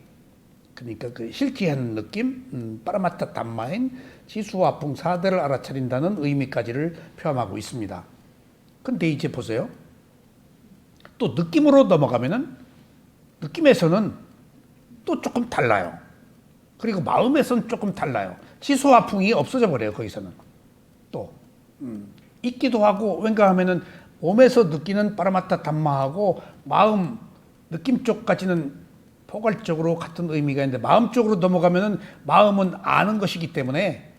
Speaker 1: 그러니까 실티한 느낌, 파라마타 담마인 지수화풍 사대를 알아차린다는 의미까지를 표함하고 있습니다. 근데 이제 보세요. 또 느낌으로 넘어가면은 느낌에서는 또 조금 달라요. 그리고 마음에서는 조금 달라요. 지수화풍이 없어져 버려요. 거기서는 또 있기도 하고, 왠가 하면은 몸에서 느끼는 파라마타 담마하고 마음 느낌 쪽까지는 포괄적으로 같은 의미가 있는데 마음 쪽으로 넘어가면은 마음은 아는 것이기 때문에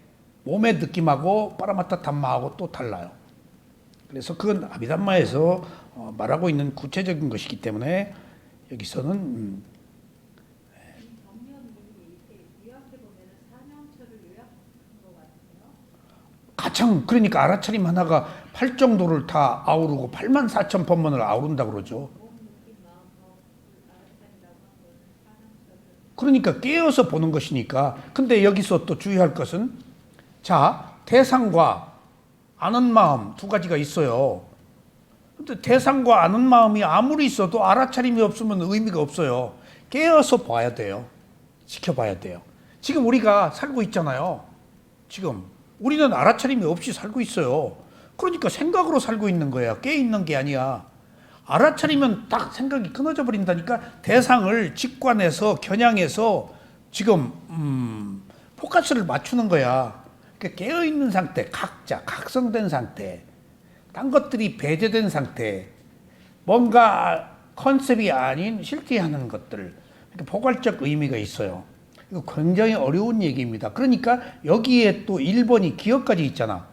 Speaker 1: 몸의 느낌하고 파라마타 담마하고 또 달라요. 그래서 그건 아비담마에서 말하고 있는 구체적인 것이기 때문에 여기서는
Speaker 3: 이 정면이 이렇게 요약해 보면은 사명처를 요약한 것 같아요.
Speaker 1: 가장 그러니까 알아차림 하나가 8정도를 다 아우르고 8만 4천 법문을 아우른다 그러죠.
Speaker 3: 몸, 느낌, 마음, 마음을 알아차린다고 한 거는 사명처를.
Speaker 1: 그러니까 깨어서 보는 것이니까. 근데 여기서 또 주의할 것은 자, 대상과 아는 마음 두 가지가 있어요. 근데 대상과 아는 마음이 아무리 있어도 알아차림이 없으면 의미가 없어요. 깨어서 봐야 돼요. 지켜봐야 돼요. 지금 우리가 살고 있잖아요. 지금 우리는 알아차림이 없이 살고 있어요. 그러니까 생각으로 살고 있는 거야. 깨 있는 게 아니야. 알아차리면 딱 생각이 끊어져 버린다니까. 대상을 직관해서 겨냥해서 지금 포커스를 맞추는 거야. 그러니까 깨어 있는 상태, 각자 각성된 상태, 딴 것들이 배제된 상태, 뭔가 컨셉이 아닌 실제하는 것들, 그러니까 포괄적 의미가 있어요. 이거 굉장히 어려운 얘기입니다. 그러니까 여기에 또 1번이 기억까지 있잖아.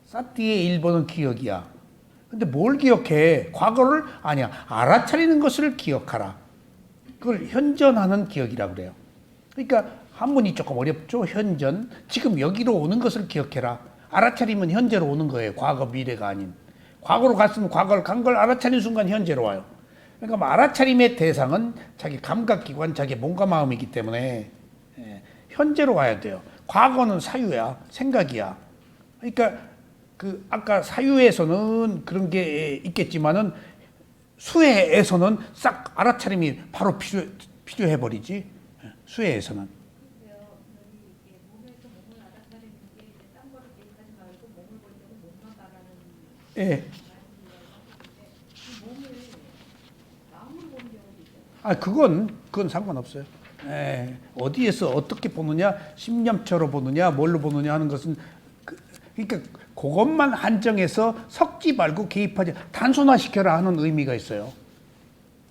Speaker 1: 사띠의 1번은 기억이야. 근데 뭘 기억해? 과거를 아니야. 알아차리는 것을 기억하라. 그걸 현전하는 기억이라고 그래요. 그러니까 한문이 조금 어렵죠. 현전. 지금 여기로 오는 것을 기억해라. 알아차리면 현재로 오는 거예요. 과거, 미래가 아닌. 과거로 갔으면 과거를 간 걸 알아차리는 순간 현재로 와요. 그러니까 뭐 알아차림의 대상은 자기 감각기관, 자기 몸과 마음이기 때문에 현재로 와야 돼요. 과거는 사유야. 생각이야. 그러니까 그 아까 사유에서는 그런 게 있겠지만은 수혜에서는 싹 알아차림이 바로 필요해 버리지. 수혜에서는.
Speaker 3: 그래요. 여기 이게 몸에서 몸을 알아차리는 게 이제 딴 거를 대입하지 말고 몸을 볼 때는 몸만 가라는
Speaker 1: 예.
Speaker 3: 말씀이라고 하는데 이 몸을 마음으로 보는 경우도 있잖아요.
Speaker 1: 아, 그건 상관없어요. 예. 어디에서 어떻게 보느냐, 심념처로 보느냐, 뭘로 보느냐 하는 것은 그러니까 그것만 한정해서 섞지 말고 개입하지, 단순화시켜라 하는 의미가 있어요.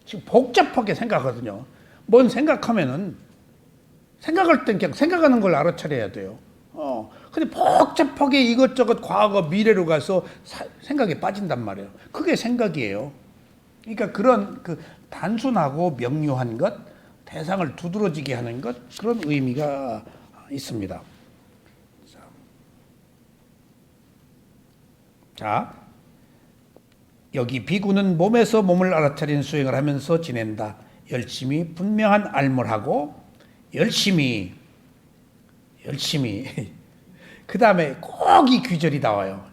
Speaker 1: 지금 복잡하게 생각하거든요. 뭔 생각하면은 생각할 땐 그냥 생각하는 걸 알아차려야 돼요. 근데 복잡하게 이것저것 과거, 미래로 가서 생각에 빠진단 말이에요. 그게 생각이에요. 그러니까 그런 그 단순하고 명료한 것, 대상을 두드러지게 하는 것, 그런 의미가 있습니다. 자, 여기 비구는 몸에서 몸을 알아차리는 수행을 하면서 지낸다. 열심히 분명한 알물하고 열심히 그 다음에 꼭 이 귀절이 나와요.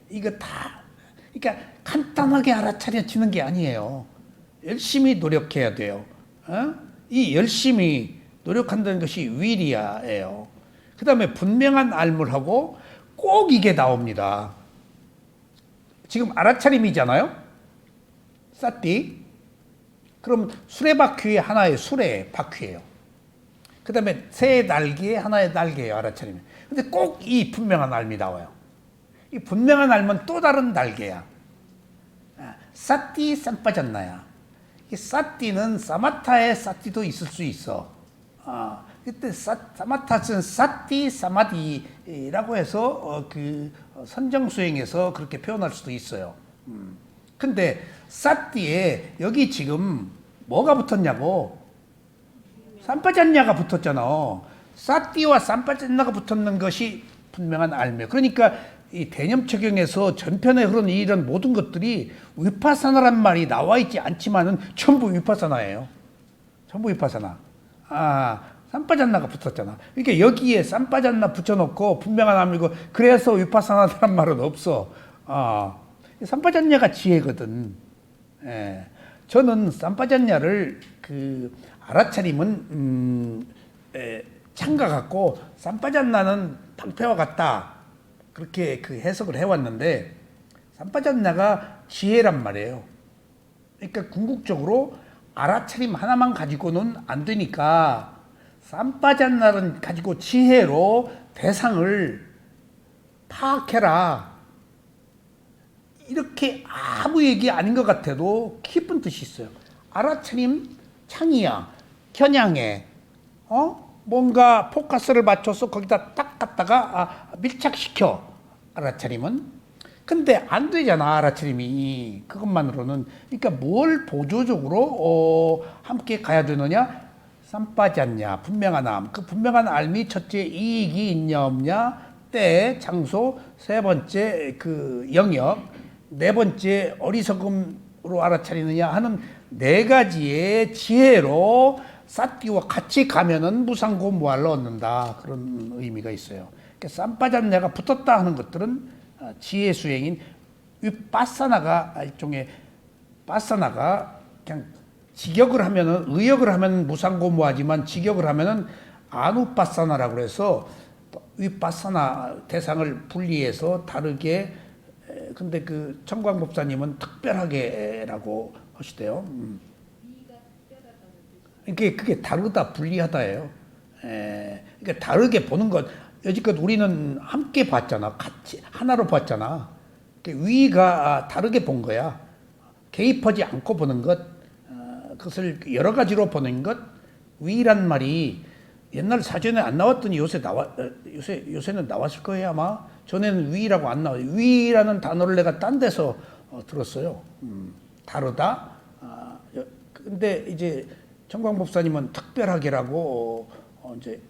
Speaker 1: 이거 다 그러니까 간단하게 알아차려지는 게 아니에요. 열심히 노력해야 돼요. 이 열심히 노력한다는 것이 위리야예요. 그 다음에 분명한 알물하고 꼭 이게 나옵니다. 지금 알아차림이잖아요. 사띠. 그럼 수레바퀴의 하나의 수레 바퀴예요. 그 다음에 새 날개의 하나의 날개예요. 알아차림이. 근데 꼭 이 분명한 알미 나와요. 이 분명한 알면 또 다른 날개야. 사띠 쌈빠졌나야. 이 사띠는 사마타의 사띠도 있을 수 있어. 그때 사마타는 사띠 사마디라고 해서 그 선정수행에서 그렇게 표현할 수도 있어요. 근데 사띠에 여기 지금 뭐가 붙었냐고? 쌈빠졌냐가 붙었잖아. 사띠와 쌈빠졌냐가 붙었는 것이 분명한 알매. 그러니까 이 대념 적용에서 전편에 흐르는 이런 모든 것들이 위파사나란 말이 나와 있지 않지만은 전부 위파사나예요. 전부 위파사나. 쌈빠졌나가 붙었잖아. 그러니까 여기에 쌈빠졌나 붙여놓고 분명한 알매고 그래서 위파사나라는 말은 없어. 쌈빠졌냐가 지혜거든. 저는 쌈빠졌냐를 그 알아차림은 창가 같고 쌈빠졌나는 방패와 같다. 그렇게 그 해석을 해왔는데 쌈빠졌냐가 지혜란 말이에요. 그러니까 궁극적으로 알아차림 하나만 가지고는 안 되니까 쌈빠졌나를 가지고 지혜로 대상을 파악해라. 이렇게 아무 얘기 아닌 것 같아도 깊은 뜻이 있어요. 알아차림 창이야. 겨냥해. 뭔가 포커스를 맞춰서 거기다 딱 갖다가 밀착시켜. 알아차림은. 근데 안 되잖아, 알아차림이. 그것만으로는. 그러니까 뭘 보조적으로 함께 가야 되느냐? 쌈 빠지 않냐, 분명한 암. 그 분명한 암이 첫째 이익이 있냐 없냐, 때, 장소, 세 번째 그 영역, 네 번째 어리석음으로 알아차리느냐 하는 네 가지의 지혜로 쌌띠와 같이 가면은 무상고무할을 얻는다. 그런 의미가 있어요. 그러니까 쌈 빠지 않냐가 붙었다 하는 것들은 지혜 수행인 위빠사나가 일종의 빠사나가 그냥 직역을 하면은 의역을 하면 무상고무하지만 직역을 하면은 아누빠사나라고 그래서 위빠사나 대상을 분리해서 다르게 근데 그 청광법사님은 특별하게라고 하시대요. 그게 다르다 분리하다예요. 그러니까 다르게 보는 것. 여지껏 우리는 함께 봤잖아. 같이 하나로 봤잖아. 위가 다르게 본 거야. 개입하지 않고 보는 것, 그것을 여러 가지로 보는 것. 위란 말이 옛날 사전에 안 나왔더니 요새는 나왔을 거예요 아마. 전에는 위라고 안 나와요. 위라는 단어를 내가 딴 데서 들었어요. 다르다. 근데 이제 청광법사님은 특별하게라고 이제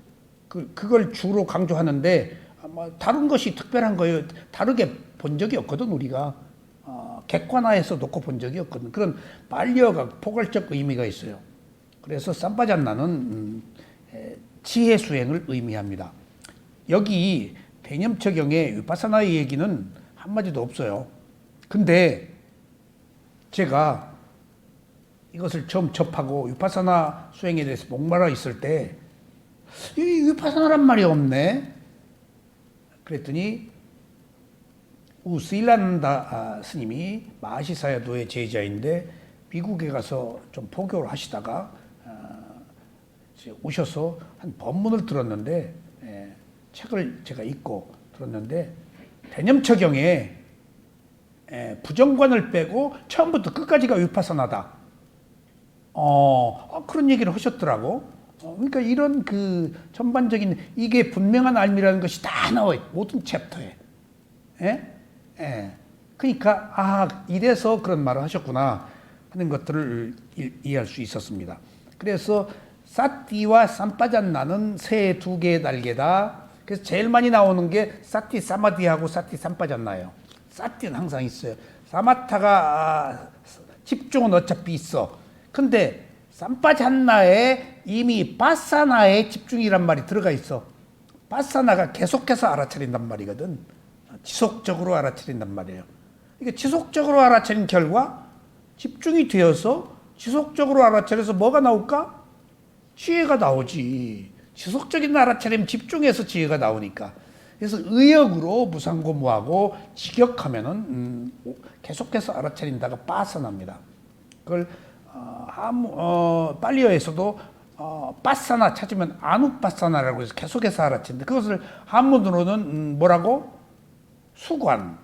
Speaker 1: 그걸 주로 강조하는데 아마 다른 것이 특별한 거예요. 다르게 본 적이 없거든 우리가. 객관화해서 놓고 본 적이 없거든. 그런 반려가 포괄적 의미가 있어요. 그래서 쌈바잔나는 지혜 수행을 의미합니다. 여기 대념처경에 위파사나의 얘기는 한마디도 없어요. 근데 제가 이것을 처음 접하고 위파사나 수행에 대해서 목말라 있을 때 이 위파사나란 말이 없네. 그랬더니 우스일란다 스님이 마하시사야도의 제자인데 미국에 가서 좀 포교를 하시다가 오셔서 한 법문을 들었는데 책을 제가 읽고 들었는데 대념처경에 부정관을 빼고 처음부터 끝까지가 위파사나다. 그런 얘기를 하셨더라고. 그러니까 이런 그 전반적인 이게 분명한 알미라는 것이 다 나와요. 모든 챕터에. 그러니까 이래서 그런 말을 하셨구나 하는 것들을 이해할 수 있었습니다. 그래서 쌌띠와 쌈빠잔나는 새 두 개의 날개다. 그래서 제일 많이 나오는 게 쌌띠 사마디하고 쌌띠 쌈빠잔나예요. 쌌띠는 항상 있어요. 사마타가 집중은 어차피 있어. 근데 쌈빠잔나에 이미 빠사나에 집중이란 말이 들어가 있어. 빠사나가 계속해서 알아차린단 말이거든. 지속적으로 알아차린단 말이에요. 이게 지속적으로 알아차린 결과 집중이 되어서 지속적으로 알아차려서 뭐가 나올까? 지혜가 나오지. 지속적인 알아차림 집중해서 지혜가 나오니까. 그래서 의역으로 무상고무하고 직역하면은 계속해서 알아차린다가 빠사나입니다. 그걸 빨리어에서도 빠사나 찾으면 아누빠사나라고 해서 계속해서 알아차린다. 그것을 한문으로는 뭐라고? 수관.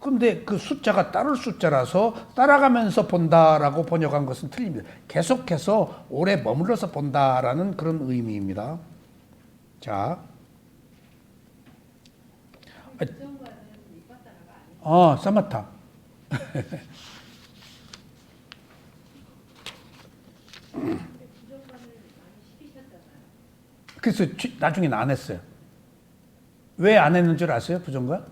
Speaker 1: 근데 그 숫자가 따를 숫자라서 따라가면서 본다라고 번역한 것은 틀립니다. 계속해서 오래 머물러서 본다라는 그런 의미입니다. 자.
Speaker 3: 부정관은 위파사나가 아니에요.
Speaker 1: 사마타.
Speaker 3: 부정관을 많이 시키셨잖아요.
Speaker 1: 그래서 나중에는 안 했어요. 왜 안 했는 줄 아세요? 부정관?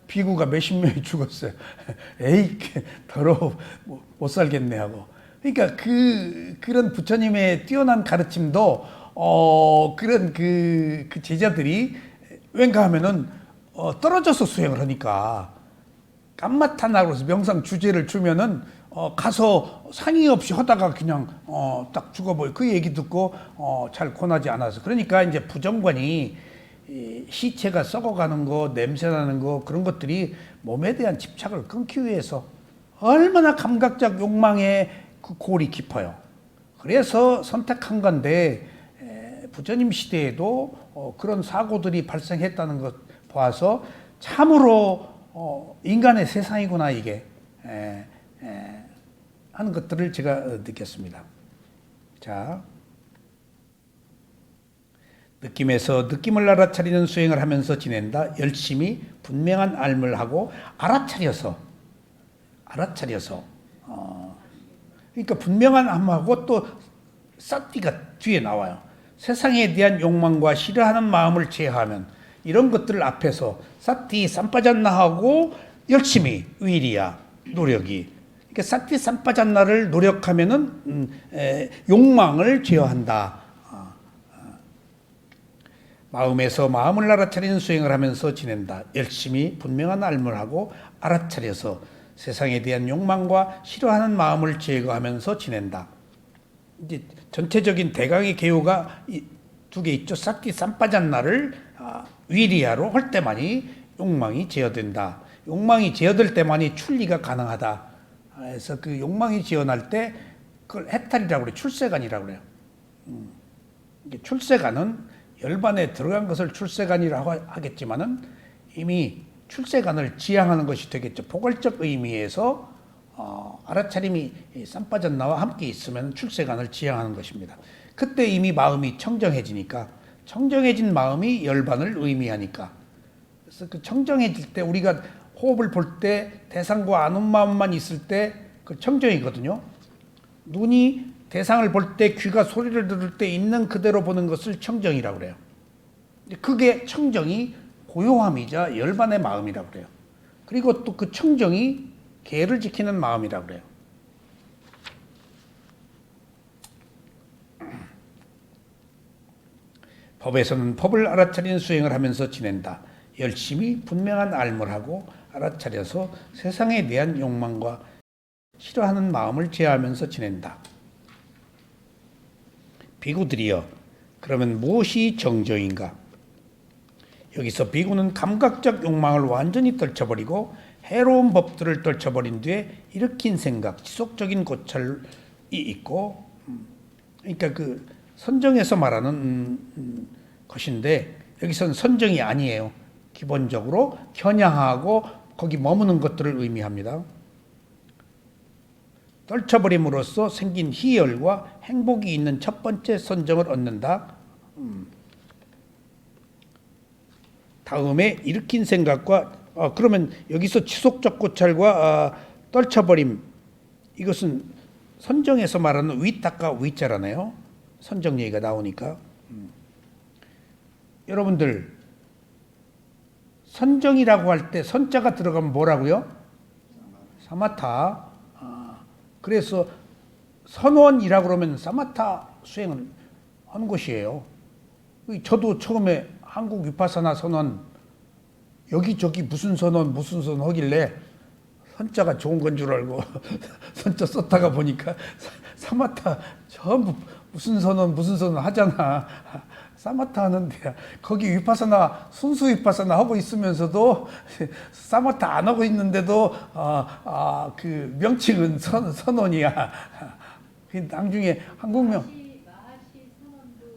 Speaker 1: 비구가 몇십 명이 죽었어요. 에이, 더러워. 못 살겠네 하고. 그러니까 그런 부처님의 뛰어난 가르침도 그런 그 제자들이 왠가 하면은 떨어져서 수행을 하니까 깜마타나로 해서 명상 주제를 주면은 가서 상의 없이 하다가 그냥 딱 죽어버려. 그 얘기 듣고 잘 권하지 않아서. 그러니까 이제 부정관이 시체가 썩어가는 거, 냄새나는 거 그런 것들이 몸에 대한 집착을 끊기 위해서 얼마나 감각적 욕망의 그 골이 깊어요. 그래서 선택한 건데 부처님 시대에도 그런 사고들이 발생했다는 것 봐서 참으로 인간의 세상이구나 이게 하는 것들을 제가 느꼈습니다. 자, 느낌에서 느낌을 알아차리는 수행을 하면서 지낸다. 열심히 분명한 알물 하고 알아차려서 그러니까 분명한 암하고 또 사띠가 뒤에 나와요. 세상에 대한 욕망과 싫어하는 마음을 제어하면 이런 것들 앞에서 사띠 삼빠잔나 하고 열심히 위리야 노력이. 그러니까 사띠 삼빠잔나를 노력하면은 욕망을 제어한다. 마음에서 마음을 알아차리는 수행을 하면서 지낸다. 열심히 분명한 알물하고 알아차려서 세상에 대한 욕망과 싫어하는 마음을 제거하면서 지낸다. 이제 전체적인 대강의 개요가 두 개 있죠. 사띠 삼빠잔나를 위리야로 할 때만이 욕망이 제어된다. 욕망이 제어될 때만이 출리가 가능하다. 그래서 그 욕망이 제어날 때 그걸 해탈이라고 그래요. 출세관이라고 그래요. 출세관은 열반에 들어간 것을 출세관이라고 하겠지만은 이미 출세관을 지향하는 것이 되겠죠. 포괄적 의미에서 알아차림이 쌈빠졌나와 함께 있으면 출세관을 지향하는 것입니다. 그때 이미 마음이 청정해지니까, 청정해진 마음이 열반을 의미하니까. 그래서 그 청정해질 때 우리가 호흡을 볼 때 대상과 아는 마음만 있을 때 그 청정이거든요. 눈이 대상을 볼 때, 귀가 소리를 들을 때 있는 그대로 보는 것을 청정이라고 그래요. 그게 청정이 고요함이자 열반의 마음이라고 그래요. 그리고 또 그 청정이 계를 지키는 마음이라고 그래요. 법에서는 법을 알아차리는 수행을 하면서 지낸다. 열심히 분명한 알물하고 알아차려서 세상에 대한 욕망과 싫어하는 마음을 제어하면서 지낸다. 비구들이여, 그러면 무엇이 정정인가? 여기서 비구는 감각적 욕망을 완전히 떨쳐버리고 해로운 법들을 떨쳐버린 뒤에 일으킨 생각, 지속적인 고찰이 있고, 그러니까 그 선정에서 말하는 것인데 여기서는 선정이 아니에요. 기본적으로 겨냥하고 거기 머무는 것들을 의미합니다. 떨쳐버림으로써 생긴 희열과 행복이 있는 첫 번째 선정을 얻는다. 다음에 일으킨 생각과 그러면 여기서 지속적 고찰과 떨쳐버림, 이것은 선정에서 말하는 위탁과 위자라네요. 선정 얘기가 나오니까. 여러분들 선정이라고 할 때 선자가 들어가면 뭐라고요? 사마타. 그래서 선원이라고 그러면 사마타 수행을 하는 것이에요. 저도 처음에 한국 위파사나 선원 여기저기 무슨 선원 하길래 선자가 좋은 건 줄 알고 선자 썼다가 보니까 사마타 전부 무슨 선원 하잖아. 사마타 하는데 거기 위파사나 순수 위파사나 하고 있으면서도 사마타 안 하고 있는데도 그 명칭은 선원이야. 나중에 한국명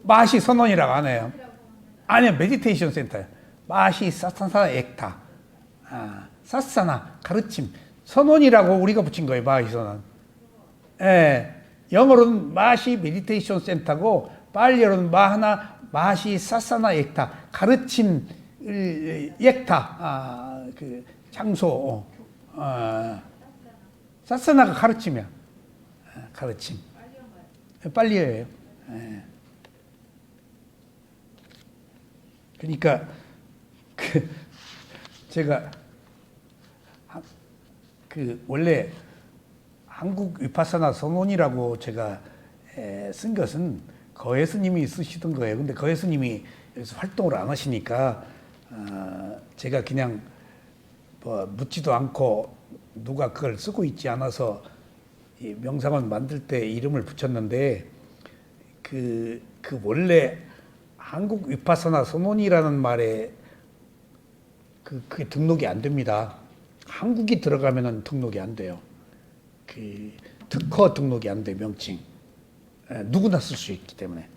Speaker 1: 마하시 선원이라고 안 해요. 아니야, 메디테이션 센터야. 마하시 사사나 액타. 사사나 가르침. 선원이라고 우리가 붙인 거예요. 마하시 선원. 예. 영어로는 마하시 메디테이션 센터고 빨리어로는 마하시 사사나 액타. 가르침 액타. 그 장소. 사사나가 가르침이야. 가르침. 빨리어예요. 그러니까 제가 원래 한국 위파사나 선원이라고 제가 쓴 것은 거해 스님이 쓰시던 거예요. 근데 거해 스님이 여기서 활동을 안 하시니까 제가 그냥 뭐 묻지도 않고 누가 그걸 쓰고 있지 않아서 이 명상원 만들 때 이름을 붙였는데 그 원래 한국 위파사나 선원이라는 말에 그게 등록이 안 됩니다. 한국이 들어가면은 등록이 안 돼요. 그 특허 등록이 안 돼, 명칭. 누구나 쓸 수 있기 때문에.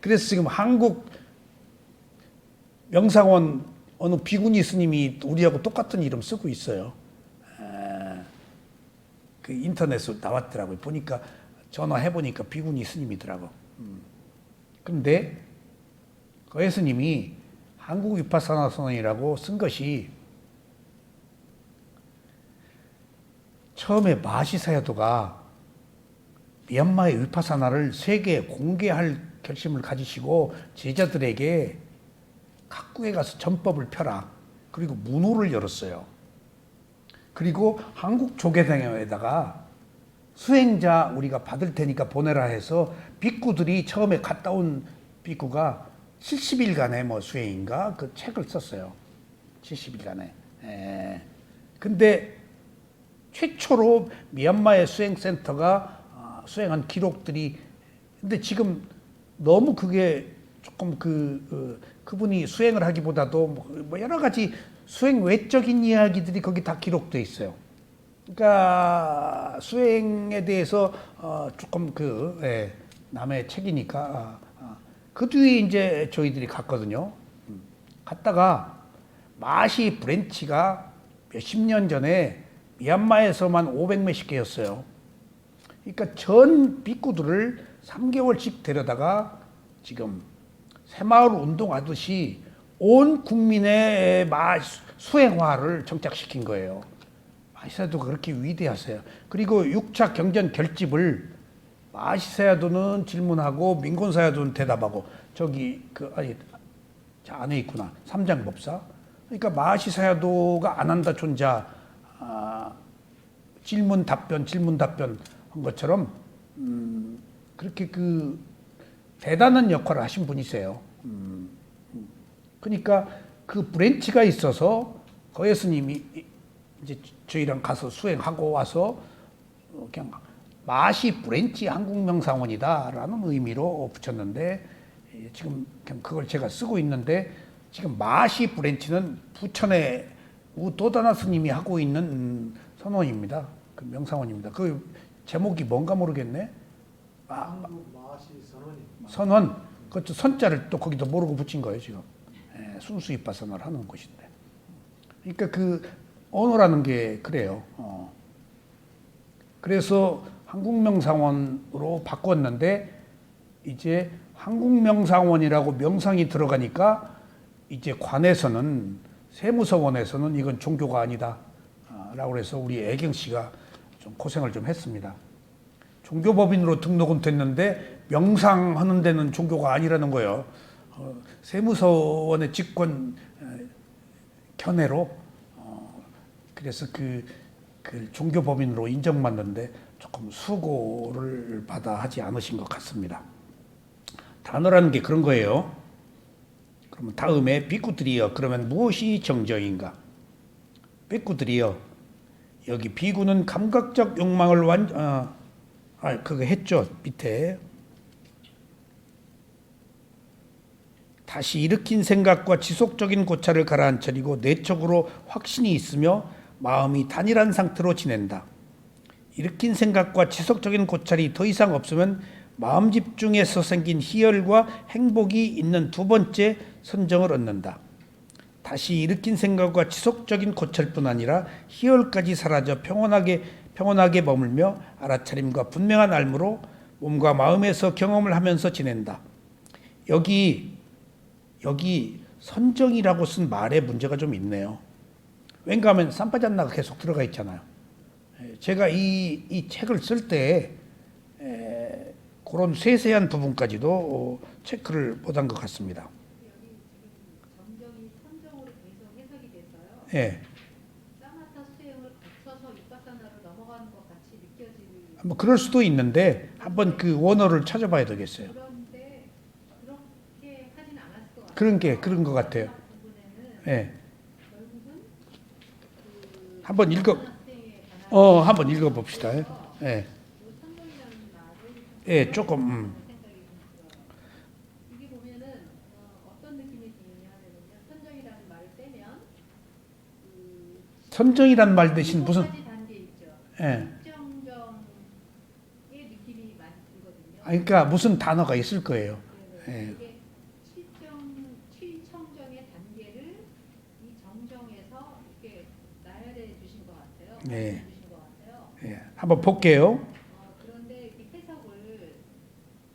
Speaker 1: 그래서 지금 한국 명상원 어느 비구니 스님이 우리하고 똑같은 이름 쓰고 있어요. 그 인터넷으로 나왔더라고요. 보니까 전화해 보니까 비구니 스님이더라고. 근데 그 예수님이 한국 위파사나 선언이라고 쓴 것이 처음에 마하시 사야도가 미얀마의 위파사나를 세계에 공개할 결심을 가지시고 제자들에게 각국에 가서 전법을 펴라. 그리고 문호를 열었어요. 그리고 한국 조계당에다가 수행자 우리가 받을 테니까 보내라 해서 빅구들이 처음에 갔다 온 빅구가 70일간의 뭐 수행인가 그 책을 썼어요. 70일간에. 근데 최초로 미얀마의 수행센터가 수행한 기록들이 근데 지금 너무 그게 조금 그분이 수행을 하기보다도 뭐 여러 가지 수행 외적인 이야기들이 거기 다 기록돼 있어요. 그러니까 수행에 대해서 조금 남의 책이니까 그 뒤에 이제 저희들이 갔거든요. 갔다가 마하시 브랜치가 몇십 년 전에 미얀마에서만 500몇십 개였어요. 그러니까 전 빅구들을 3개월씩 데려다가 지금 새마을 운동하듯이 온 국민의 수행화를 정착시킨 거예요. 마하시사야도가 그렇게 위대하세요. 그리고 6차 경전 결집을 마하시사야도는 질문하고 민곤사야도는 대답하고 저기 저 안에 있구나. 삼장법사. 그러니까 마하시사야도가 아난다 존자 질문 답변 한 것처럼 그렇게 대단한 역할을 하신 분이세요. 그러니까 그 브랜치가 있어서 거 예수님이 이제 저희랑 가서 수행하고 와서 그냥 마하시 브랜치 한국명상원이다라는 의미로 붙였는데 지금 그냥 그걸 제가 쓰고 있는데 지금 마하시 브랜치는 부천의 우도다나 스님이 하고 있는 선원입니다. 그 명상원입니다. 그 제목이 뭔가 모르겠네.
Speaker 4: 한국 마하시 선원이.
Speaker 1: 선원. 그것도 선자를 또 거기다 모르고 붙인 거예요 지금. 순수 위파사나를 하는 곳인데. 그러니까 언어라는 게 그래요. 그래서 한국명상원으로 바꿨는데 이제 한국명상원이라고 명상이 들어가니까 이제 관에서는 세무서원에서는 이건 종교가 아니다 라고 해서 우리 애경 씨가 좀 고생을 좀 했습니다. 종교법인으로 등록은 됐는데 명상하는 데는 종교가 아니라는 거예요. 세무서원의 직권 견해로 그래서 그 종교법인으로 인정받는데 조금 수고를 받아 하지 않으신 것 같습니다. 단어라는 게 그런 거예요. 그러면 다음에 비구들이여 그러면 무엇이 정정인가? 비구들이여 여기 비구는 감각적 욕망을 그거 했죠 밑에 다시 일으킨 생각과 지속적인 고찰을 가라앉히고 내적으로 확신이 있으며 마음이 단일한 상태로 지낸다. 일으킨 생각과 지속적인 고찰이 더 이상 없으면 마음 집중에서 생긴 희열과 행복이 있는 두 번째 선정을 얻는다. 다시 일으킨 생각과 지속적인 고찰뿐 아니라 희열까지 사라져 평온하게 머물며 알아차림과 분명한 알므로 몸과 마음에서 경험을 하면서 지낸다. 여기 선정이라고 쓴 말에 문제가 좀 있네요. 왠가 하면 삼파잔나가 계속 들어가 있잖아요. 제가 이 책을 쓸 때 그런 세세한 부분까지도 체크를 못한 것 같습니다.
Speaker 3: 여기 지금 정정이 선정으로 계속 해석이 돼서요.
Speaker 1: 예.
Speaker 3: 사마타 수행을 거쳐서 위파사나로 넘어가는 것 같이 느껴지는.
Speaker 1: 뭐 그럴 수도 있는데 한번 그 원어를 찾아봐야 되겠어요.
Speaker 3: 그런데 그렇게 하진 않았을 것 같아요.
Speaker 1: 그런 것 같아요.
Speaker 3: 부분에는
Speaker 1: 예.
Speaker 3: 결국은
Speaker 1: 한번 한번 읽어 봅시다. 예.
Speaker 3: 선정이라는 말을
Speaker 1: 예, 조금
Speaker 3: 생각이 좀 들어요. 이게 보면은 어떤 느낌이 드냐면요. 선정이라는 말을 빼면
Speaker 1: 선정이란 말 대신 무슨
Speaker 3: 가지 단계 있죠.
Speaker 1: 예.
Speaker 3: 정정의 느낌이 많이 들거든요.
Speaker 1: 그러니까 무슨 단어가 있을 거예요. 예.
Speaker 3: 이게 칠청정의 단계를 이 정정에서 이렇게 나열해 주신 것 같아요.
Speaker 1: 네.
Speaker 3: 주신 것 같아요.
Speaker 1: 예. 한번 볼게요.
Speaker 3: 그런데 이 해석을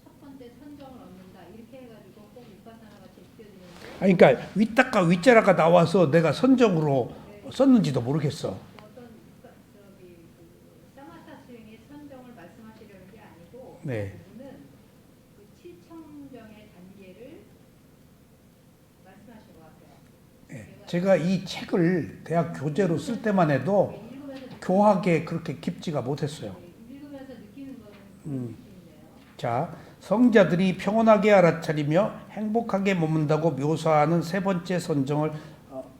Speaker 3: 첫 번째 선정을 얻는다 이렇게 해가지고 꼭 위파사나 같이 느껴질
Speaker 1: 그러니까 위딱가 위자라가 나와서 내가 선정으로 썼는지도 모르겠어.
Speaker 3: 어떤 저기 그 사마타 수행의 선정을 말씀하시려는 게 아니고
Speaker 1: 네.
Speaker 3: 그분은 그 칠청정의 단계를 말씀하신 것 같아요.
Speaker 1: 예, 제가 이 책을 대학 교재로 쓸 때만 해도
Speaker 3: 읽으면서
Speaker 1: 교학에 그렇게 깊지가 못했어요.
Speaker 3: 읽으면서 느끼는 거는
Speaker 1: 음.
Speaker 3: 느낌이네요.
Speaker 1: 자, 성자들이 평온하게 알아차리며 행복하게 머문다고 묘사하는 세 번째 선정을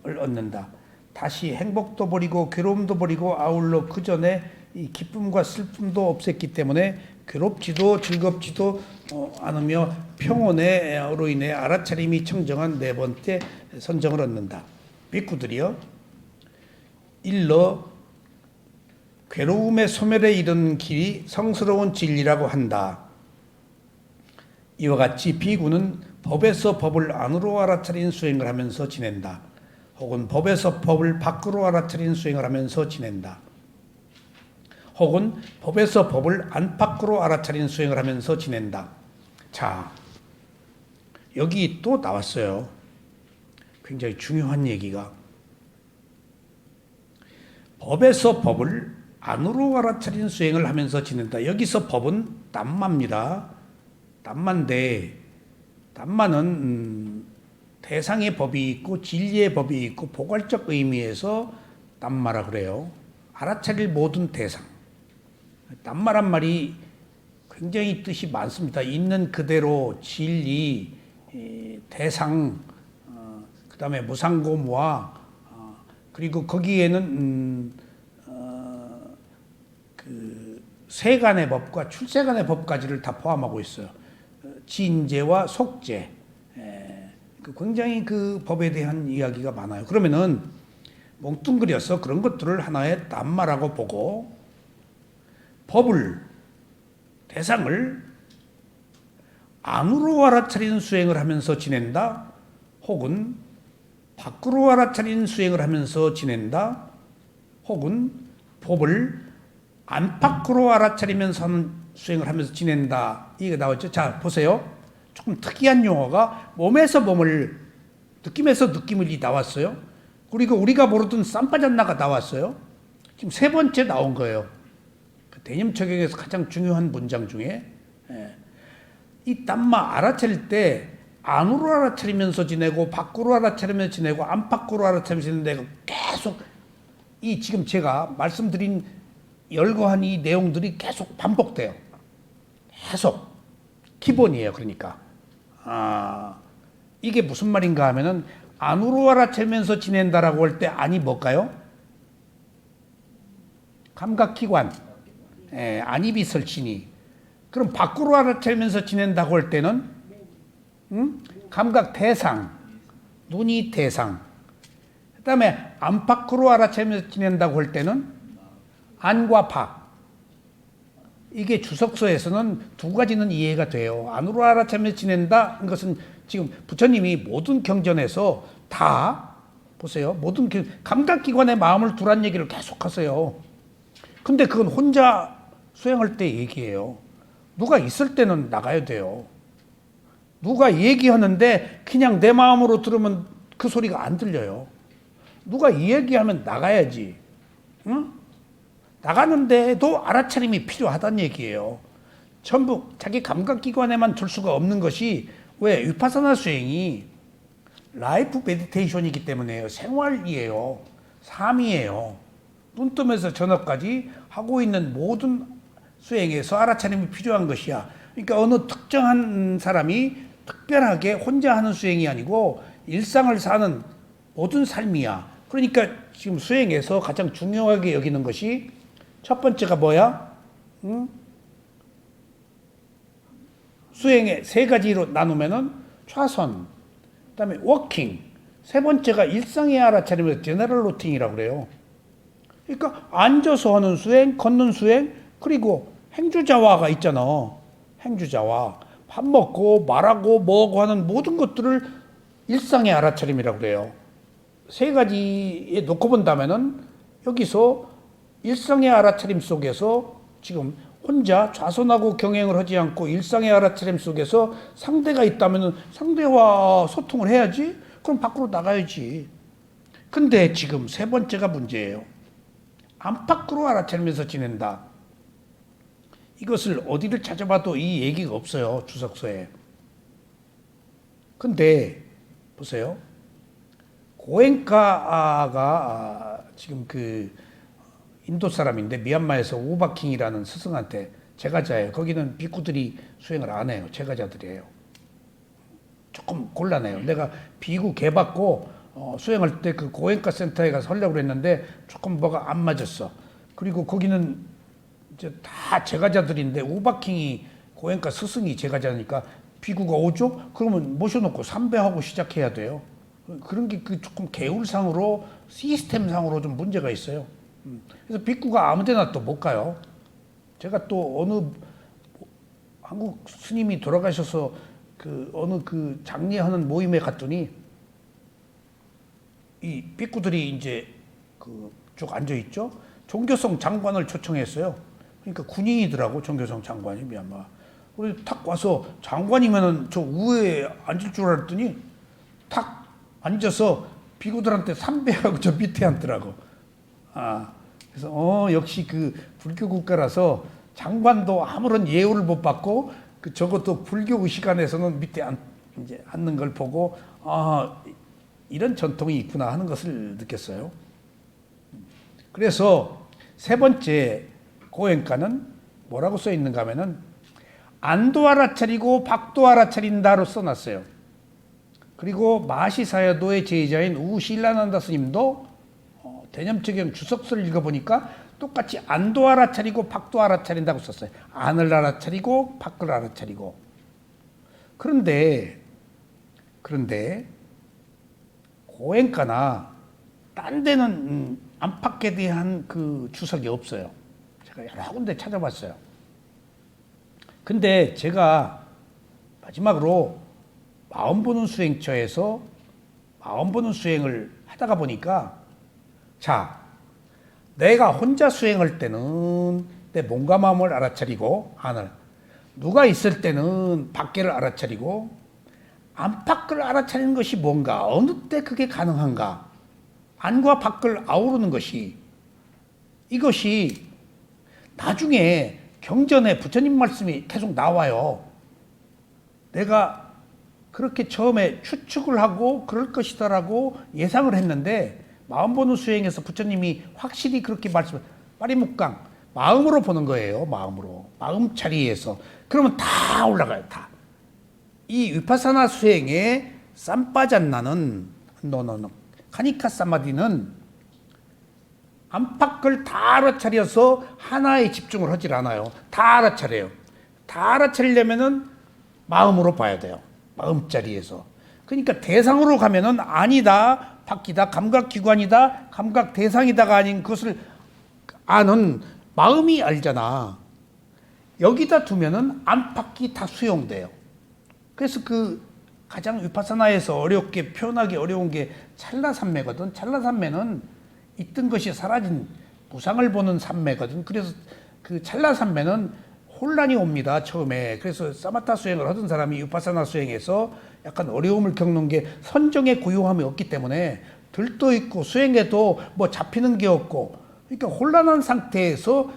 Speaker 1: 얻는다. 다시 행복도 버리고 괴로움도 버리고 아울러 그 전에 이 기쁨과 슬픔도 없앴기 때문에 괴롭지도 즐겁지도 않으며 평온으로 인해 알아차림이 청정한 네 번째 선정을 얻는다. 비구들이여 일러 괴로움의 소멸에 이르는 길이 성스러운 진리라고 한다. 이와 같이 비구는 법에서 법을 안으로 알아차린 수행을 하면서 지낸다. 혹은 법에서 법을 밖으로 알아차린 수행을 하면서 지낸다. 혹은 법에서 법을 안팎으로 알아차린 수행을 하면서 지낸다. 자, 여기 또 나왔어요. 굉장히 중요한 얘기가. 법에서 법을 안으로 알아차린 수행을 하면서 지낸다. 여기서 법은 담마입니다. 담마인데 담마는 대상의 법이 있고 진리의 법이 있고 포괄적 의미에서 담마라 그래요. 알아차릴 모든 대상. 담마란 말이 굉장히 뜻이 많습니다. 있는 그대로 진리, 대상, 그다음에 무상고무와 그리고 거기에는 그 세간의 법과 출세간의 법까지를 다 포함하고 있어요. 진제와 속제, 굉장히 그 법에 대한 이야기가 많아요. 그러면은 뭉뚱그려서 그런 것들을 하나의 담마라고 보고 법을 대상을 안으로 알아차린 수행을 하면서 지낸다. 혹은 밖으로 알아차린 수행을 하면서 지낸다. 혹은 법을 안팎으로 알아차리면서 하는 수행을 하면서 지낸다. 이게 나왔죠. 자, 보세요. 조금 특이한 용어가 몸에서 몸을, 느낌에서 느낌을 나왔어요. 그리고 우리가 모르던 쌈빠잔나가 나왔어요. 지금 세 번째 나온 거예요. 대념적용에서 가장 중요한 문장 중에 이 땀마 알아차릴 때 안으로 알아차리면서 지내고 밖으로 알아차리면서 지내고 안팎으로 알아차리면서 지내고 계속 이 지금 제가 말씀드린 열거한 이 내용들이 계속 반복돼요. 계속 기본이에요. 그러니까 이게 무슨 말인가 하면은 안으로 알아차리면서 지낸다라고 할 때 안이 뭘까요? 감각기관, 안입이 설치니. 그럼 밖으로 알아차리면서 지낸다고 할 때는 감각 대상, 눈이 대상. 그 다음에 안팎으로 알아차리면서 지낸다고 할 때는 안과 밖. 이게 주석서에서는 두 가지는 이해가 돼요. 안으로 알아차리면서 지낸다. 이것은 지금 부처님이 모든 경전에서 다 보세요. 모든 감각기관에 마음을 두란 얘기를 계속 하세요. 근데 그건 혼자 수행할 때 얘기예요. 누가 있을 때는 나가야 돼요. 누가 얘기하는데 그냥 내 마음으로 들으면 그 소리가 안 들려요. 누가 이 얘기하면 나가야지. 응? 나가는데도 알아차림이 필요하다는 얘기예요. 전부 자기 감각기관에만 둘 수가 없는 것이 왜? 위파사나 수행이 라이프 메디테이션이기 때문에요. 생활이에요. 삶이에요. 눈 뜨면서 저녁까지 하고 있는 모든 수행에서 알아차림이 필요한 것이야. 그러니까 어느 특정한 사람이 특별하게 혼자 하는 수행이 아니고 일상을 사는 모든 삶이야. 그러니까 지금 수행에서 가장 중요하게 여기는 것이 첫 번째가 뭐야? 수행의 세 가지로 나누면은 좌선, 그다음에 워킹, 세 번째가 일상의 알아차림에서 제너럴 루틴이라고 그래요. 그러니까 앉아서 하는 수행, 걷는 수행, 그리고 행주자화가 있잖아. 행주자화. 밥 먹고 말하고 뭐하고 하는 모든 것들을 일상의 알아차림이라고 그래요. 세 가지에 놓고 본다면은 여기서 일상의 알아차림 속에서 지금 혼자 좌선하고 경행을 하지 않고 일상의 알아차림 속에서 상대가 있다면은 상대와 소통을 해야지. 그럼 밖으로 나가야지. 근데 지금 세 번째가 문제예요. 안팎으로 알아차리면서 지낸다. 이것을 어디를 찾아봐도 이 얘기가 없어요. 주석서에. 근데 보세요. 고엔카가 지금 그 인도 사람인데 미얀마에서 우바킹이라는 스승한테 제가자예요. 거기는 비구들이 수행을 안 해요. 제가자들이에요. 조금 곤란해요. 내가 비구 개받고 수행할 때 그 고엔카 센터에 가서 하려고 했는데 조금 뭐가 안 맞았어. 그리고 거기는 이제 다 제가자들인데 우바킹이 고엔카 스승이 제가자니까 비구가 오죠? 그러면 모셔놓고 삼배하고 시작해야 돼요. 그런 게 그 조금 계율상으로 시스템상으로 좀 문제가 있어요. 그래서 비구가 아무데나 또 못 가요. 제가 또 어느 한국 스님이 돌아가셔서 그 어느 그 장례하는 모임에 갔더니 이 비구들이 이제 그 쭉 앉아 있죠. 종교성 장관을 초청했어요. 그러니까 군인이더라고 종교성 장관이 미얀마. 우리 탁 와서 장관이면은 저 우회에 앉을 줄 알았더니 탁 앉아서 비구들한테 삼배하고 저 밑에 앉더라고. 그래서 역시 그 불교 국가라서 장관도 아무런 예우를 못 받고 그 적어도 불교 시간에서는 밑에 이제 앉는 걸 보고 이런 전통이 있구나 하는 것을 느꼈어요. 그래서 세 번째 고엔카는 뭐라고 써 있는가 하면은 안도 알아차리고 밖도 알아차린다로 써놨어요. 그리고 마시사야도의 제자인 우신라난다 스님도 대념적용 주석서를 읽어보니까 똑같이 안도 알아차리고 밖도 알아차린다고 썼어요. 안을 알아차리고 밖을 알아차리고. 그런데 고엔카나 딴 데는 안팎에 대한 그 주석이 없어요. 제가 여러 군데 찾아봤어요. 근데 제가 마지막으로 마음 보는 수행처에서 마음 보는 수행을 하다가 보니까 자, 내가 혼자 수행할 때는 내 몸과 마음을 알아차리고 안을, 누가 있을 때는 밖에를 알아차리고 안팎을 알아차리는 것이 뭔가, 어느 때 그게 가능한가, 안과 밖을 아우르는 것이, 이것이 나중에 경전에 부처님 말씀이 계속 나와요. 내가 그렇게 처음에 추측을 하고 그럴 것이다라고 예상을 했는데 마음 보는 수행에서 부처님이 확실히 그렇게 빠리묵강 마음으로 보는 거예요. 마음으로, 마음차리에서. 그러면 다 올라가요. 다. 이 위파사나 수행에 쌈빠잔나는 카니카 사마디는 안팎을 다 알아차려서 하나에 집중을 하질 않아요. 다 알아차려요. 다 알아차리려면은 마음으로 봐야 돼요. 마음자리에서. 그러니까 대상으로 가면은 아니다, 밖이다, 감각기관이다, 감각 대상이다가 아닌 그것을 아는 마음이 알잖아. 여기다 두면은 안팎이 다 수용돼요. 그래서 그 가장 위파사나에서 어렵게 표현하기 어려운 게 찰나산매거든. 찰나산매는 있던 것이 사라진 무상을 보는 산매거든. 그래서 그 찰나산매는 혼란이 옵니다. 처음에. 그래서 사마타 수행을 하던 사람이 위파사나 수행에서 약간 어려움을 겪는 게 선정의 고요함이 없기 때문에 들떠 있고 수행에도 뭐 잡히는 게 없고, 그러니까 혼란한 상태에서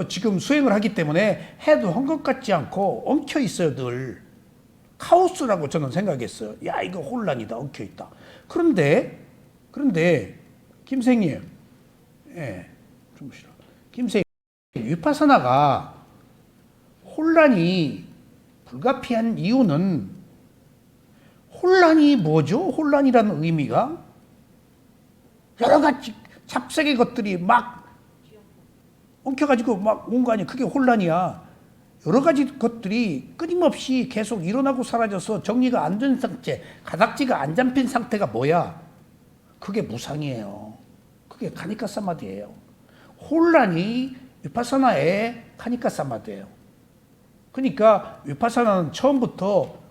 Speaker 1: 지금 수행을 하기 때문에 해도 한 것 같지 않고 엉켜 있어요. 늘 카오스라고 저는 생각했어요. 야, 이거 혼란이다, 엉켜 있다. 그런데 김생님, 좀 싫어. 김생님, 위파사나가 혼란이 불가피한 이유는, 혼란이 뭐죠? 혼란이라는 의미가 여러 가지 잡색의 것들이 막 엉켜가지고 막 온 거 아니야. 그게 혼란이야. 여러 가지 것들이 끊임없이 계속 일어나고 사라져서 정리가 안 된 상태, 가닥지가 안 잡힌 상태가 뭐야? 그게 무상이에요. 그게 카니카 사마디예요. 혼란이 위파사나의 카니카 사마디예요. 그러니까 위파사나는 처음부터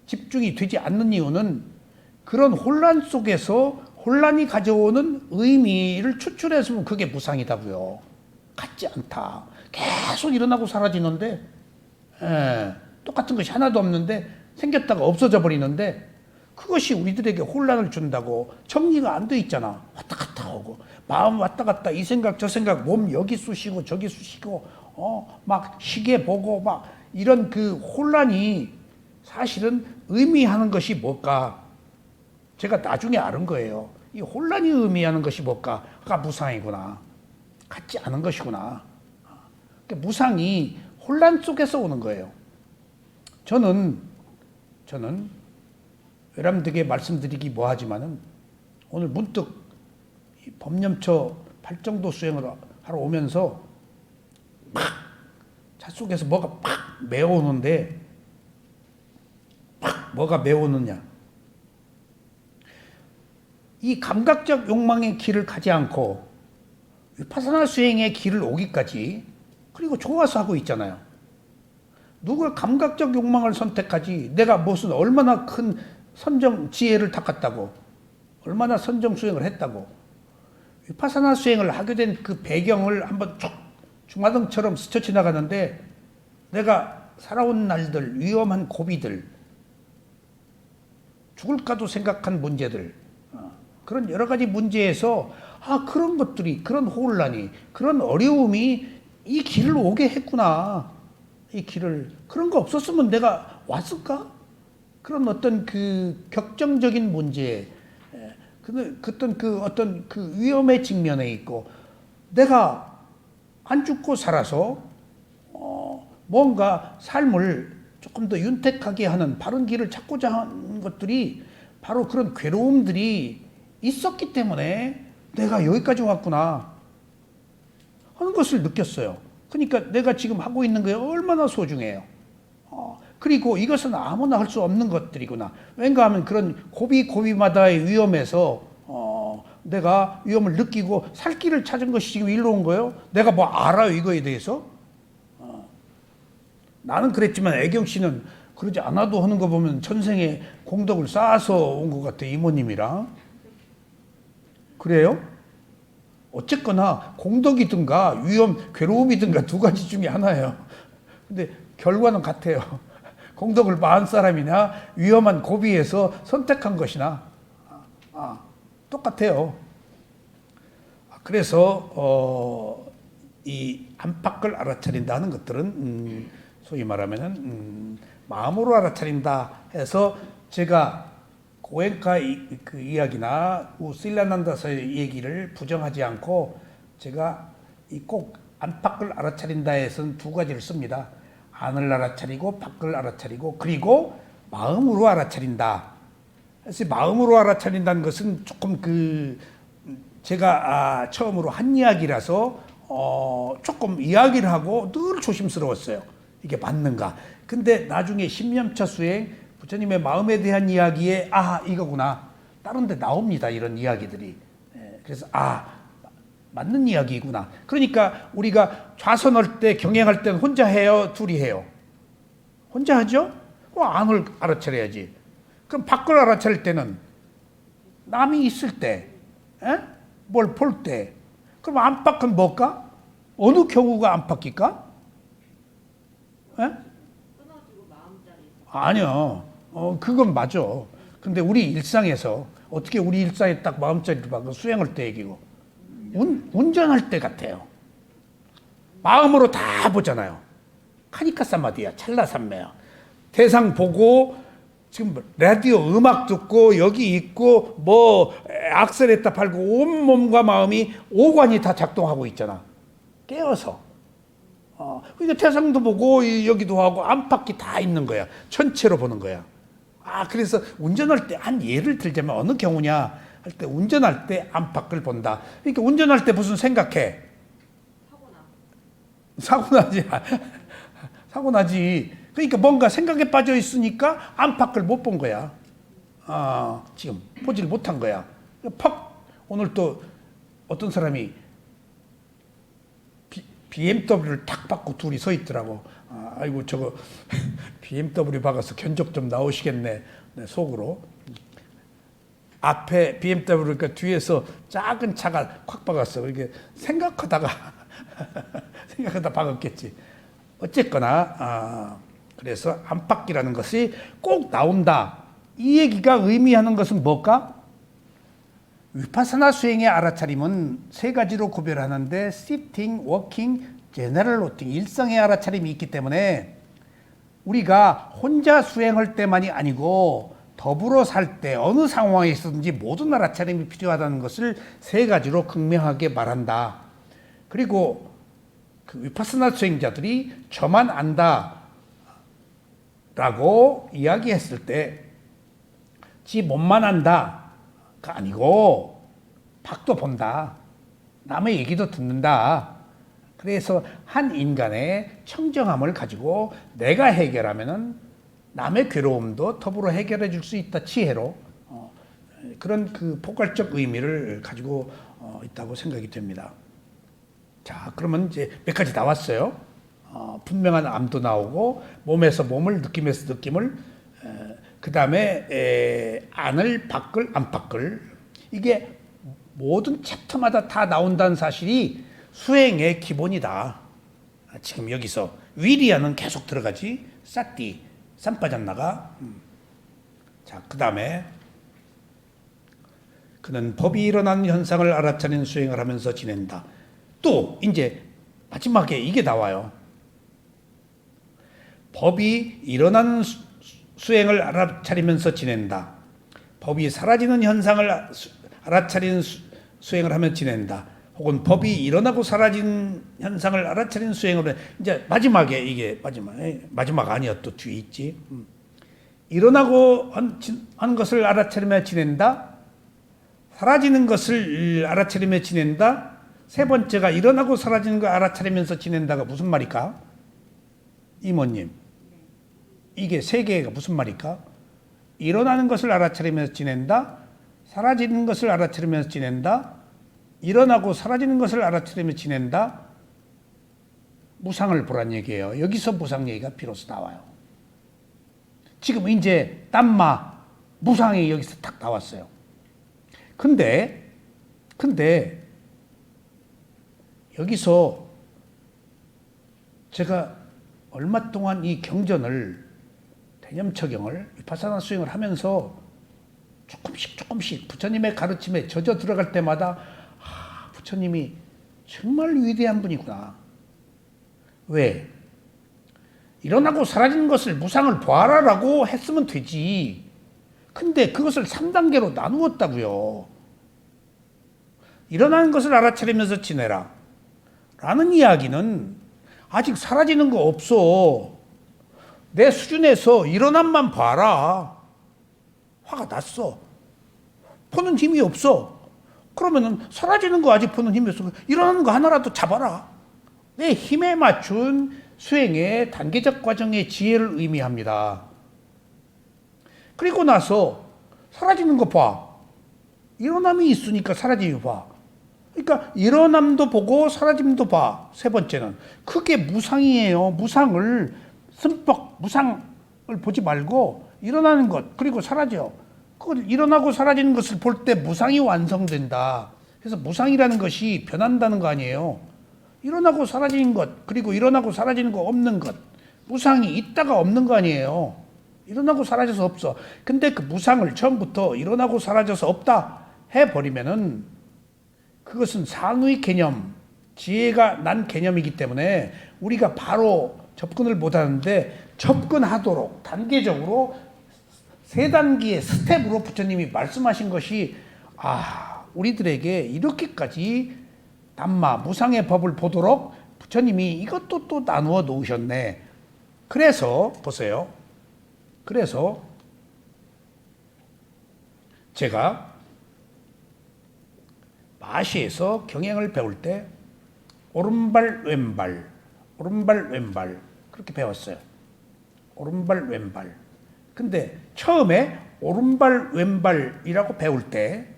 Speaker 1: 집중이 되지 않는 이유는 그런 혼란 속에서 혼란이 가져오는 의미를 추출해서 그게 무상이다고요. 같지 않다. 계속 일어나고 사라지는데, 똑같은 것이 하나도 없는데 생겼다가 없어져 버리는데, 그것이 우리들에게 혼란을 준다고. 정리가 안 돼 있잖아. 왔다 갔다 하고 마음 왔다 갔다 이 생각 저 생각, 몸 여기 쑤시고 저기 쑤시고 막 시계 보고 막 이런 그 혼란이 사실은 의미하는 것이 뭘까? 제가 나중에 알은 거예요. 이 혼란이 의미하는 것이 뭘까? 아, 무상이구나. 같지 않은 것이구나. 그러니까 무상이 혼란 속에서 오는 거예요. 저는 여러분들에게 말씀드리기 뭐하지만은 오늘 문득 이 법념처 발정도 수행을 하러 오면서 막 차 속에서 뭐가 팍 메어오는데, 팍 뭐가 메어오느냐? 이 감각적 욕망의 길을 가지 않고 위파사나 수행의 길을 오기까지, 그리고 좋아서 하고 있잖아요. 누가 감각적 욕망을 선택하지? 내가 무슨 얼마나 큰 선정 지혜를 닦았다고, 얼마나 선정 수행을 했다고. 위파사나 수행을 하게 된 그 배경을 한번 쭉 중화등처럼 스쳐 지나가는데, 내가 살아온 날들, 위험한 고비들, 죽을까도 생각한 문제들, 그런 여러 가지 문제에서 그런 것들이, 그런 혼란이, 그런 어려움이 이 길을 오게 했구나. 이 길을, 그런 거 없었으면 내가 왔을까? 그런 어떤 그 격정적인 문제, 어떤 그 위험의 직면에 있고, 내가 안 죽고 살아서 뭔가 삶을 조금 더 윤택하게 하는 바른 길을 찾고자 하는 것들이 바로 그런 괴로움들이 있었기 때문에 내가 여기까지 왔구나 하는 것을 느꼈어요. 그러니까 내가 지금 하고 있는 게 얼마나 소중해요. 그리고 이것은 아무나 할 수 없는 것들이구나. 왠가 하면 그런 고비마다의 위험에서 내가 위험을 느끼고 살 길을 찾은 것이 지금 일로 온 거예요. 내가 뭐 알아요, 이거에 대해서? 나는 그랬지만 애경 씨는 그러지 않아도 하는 거 보면 전생에 공덕을 쌓아서 온 것 같아, 이모님이랑. 그래요? 어쨌거나 공덕이든가 괴로움이든가 두 가지 중에 하나예요. 근데 결과는 같아요. 공덕을 많은 사람이나 위험한 고비에서 선택한 것이나 똑같아요. 그래서 이 안팎을 알아차린다는 것들은 소위 말하면은 마음으로 알아차린다 해서, 제가 고엔카 그 이야기나 우실라난다서의 얘기를 부정하지 않고, 제가 이 꼭 안팎을 알아차린다 해서는 두 가지를 씁니다. 안을 알아차리고 밖을 알아차리고, 그리고 마음으로 알아차린다. 그래서 마음으로 알아차린다는 것은 조금 제가 처음으로 한 이야기라서 조금 이야기를 하고 늘 조심스러웠어요. 이게 맞는가? 근데 나중에 십념차 수행, 부처님의 마음에 대한 이야기에 이거구나. 다른 데 나옵니다, 이런 이야기들이. 그래서 맞는 이야기구나. 그러니까 우리가 좌선할 때, 경행할 때는 혼자 해요, 둘이 해요? 혼자 하죠? 그럼 안을 알아차려야지. 그럼 밖을 알아차릴 때는 남이 있을 때, 뭘 볼 때, 그럼 안팎은 뭘까? 어느 경우가 안팎일까? 아니요. 그건 맞아. 근데 우리 일상에서 어떻게 우리 일상에 딱 마음자리를 봐? 수행할 때 얘기고. 운전할 때 같아요. 마음으로 다 보잖아요. 카니카 사마디야, 찰나 삼매야. 대상 보고, 지금 라디오 음악 듣고, 여기 있고, 뭐 악셀에다 밟고, 온 몸과 마음이 오관이 다 작동하고 있잖아. 깨어서. 그러니까 태상도 보고 여기도 하고 안팎이 다 있는 거야. 전체로 보는 거야. 그래서 운전할 때 한 예를 들자면 어느 경우냐 할 때, 운전할 때 안팎을 본다. 그러니까 운전할 때 무슨 생각해? 사고 나지. 사고 나지. 그러니까 뭔가 생각에 빠져 있으니까 안팎을 못 본 거야. 지금 보지를 못한 거야. 퍽. 오늘 또 어떤 사람이 BMW를 탁 받고 둘이 서 있더라고. 아이고 저거 BMW 박아서 견적 좀 나오시겠네. 네, 속으로. 앞에 BMW, 그러니까 뒤에서 작은 차가 콱 박았어. 이렇게 생각하다가 박았겠지. 어쨌거나 그래서 안팎이라는 것이 꼭 나온다. 이 얘기가 의미하는 것은 뭘까? 위파사나 수행의 알아차림은 세 가지로 구별하는데 sitting, walking, general routing, 일상의 알아차림이 있기 때문에 우리가 혼자 수행할 때만이 아니고 더불어 살 때 어느 상황에 있든지 모든 알아차림이 필요하다는 것을 세 가지로 극명하게 말한다. 그리고 그 위파사나 수행자들이 저만 안다 라고 이야기했을 때 지 몸만 안다가 아니고 밖도 본다. 남의 얘기도 듣는다. 그래서 한 인간의 청정함을 가지고 내가 해결하면은 남의 괴로움도 더불어 해결해 줄 수 있다. 지혜로 그런 그 포괄적 의미를 가지고 있다고 생각이 됩니다. 자, 그러면 이제 몇 가지 나왔어요. 분명한 암도 나오고 몸에서 몸을, 느낌에서 느낌을, 그 다음에 안을, 밖을, 안팎을. 이게 모든 챕터마다 다 나온다는 사실이 수행의 기본이다. 지금 여기서 위리아는 계속 들어가지. 사띠, 산 빠졌나가. 자, 그 다음에 그는 법이 일어나는 현상을 알아차리는 수행을 하면서 지낸다. 또 이제 마지막에 이게 나와요. 법이 일어나는 수행을 알아차리면서 지낸다. 법이 사라지는 현상을 알아차리는 수행을 하며 지낸다. 혹은 법이 일어나고 사라진 현상을 알아차리는 수행을 해. 이제 마지막에 이게 마지막 아니야. 또 뒤에 있지. 일어나고 하는 것을 알아차리며 지낸다. 사라지는 것을 알아차리며 지낸다. 세 번째가 일어나고 사라지는 걸 알아차리면서 지낸다가 무슨 말일까? 이모님, 이게 세 개가 무슨 말일까? 일어나는 것을 알아차리면서 지낸다. 사라지는 것을 알아차리면서 지낸다. 일어나고 사라지는 것을 알아차리면서 지낸다. 무상을 보란 얘기예요. 여기서 무상 얘기가 비로소 나와요. 지금 이제 땀마 무상이 여기서 딱 나왔어요. 근데 여기서 제가 얼마 동안 이 경전을, 대념처경을, 위파사나 수행을 하면서 조금씩 부처님의 가르침에 젖어 들어갈 때마다 부처님이 정말 위대한 분이구나. 왜? 일어나고 사라지는 것을 무상을 보아라라고 했으면 되지. 근데 그것을 3단계로 나누었다고요. 일어나는 것을 알아차리면서 지내라 라는 이야기는 아직 사라지는 거 없어. 내 수준에서 일어남만 봐라. 화가 났어. 보는 힘이 없어. 그러면은 사라지는 거 아직 보는 힘이 없어. 일어나는 거 하나라도 잡아라. 내 힘에 맞춘 수행의 단계적 과정의 지혜를 의미합니다. 그리고 나서 사라지는 거 봐. 일어남이 있으니까 사라짐이 봐. 그러니까 일어남도 보고 사라짐도 봐. 세 번째는 그게 무상이에요. 무상을 슴뻑 무상을 보지 말고 일어나는 것 그리고 사라져. 그걸 일어나고 사라지는 것을 볼 때 무상이 완성된다. 그래서 무상이라는 것이 변한다는 거 아니에요. 일어나고 사라지는 것 그리고 일어나고 사라지는 거 없는 것. 무상이 있다가 없는 거 아니에요. 일어나고 사라져서 없어. 근데 그 무상을 처음부터 일어나고 사라져서 없다 해버리면은 그것은 상의 개념, 지혜가 난 개념이기 때문에 우리가 바로 접근을 못하는데 접근하도록 단계적으로 세 단계의 스텝으로 부처님이 말씀하신 것이 우리들에게 이렇게까지 담마, 무상의 법을 보도록 부처님이 이것도 또 나누어 놓으셨네. 그래서 보세요. 그래서 제가 마시에서 경행을 배울 때 오른발 왼발 그렇게 배웠어요. 오른발 왼발. 근데 처음에 오른발 왼발이라고 배울 때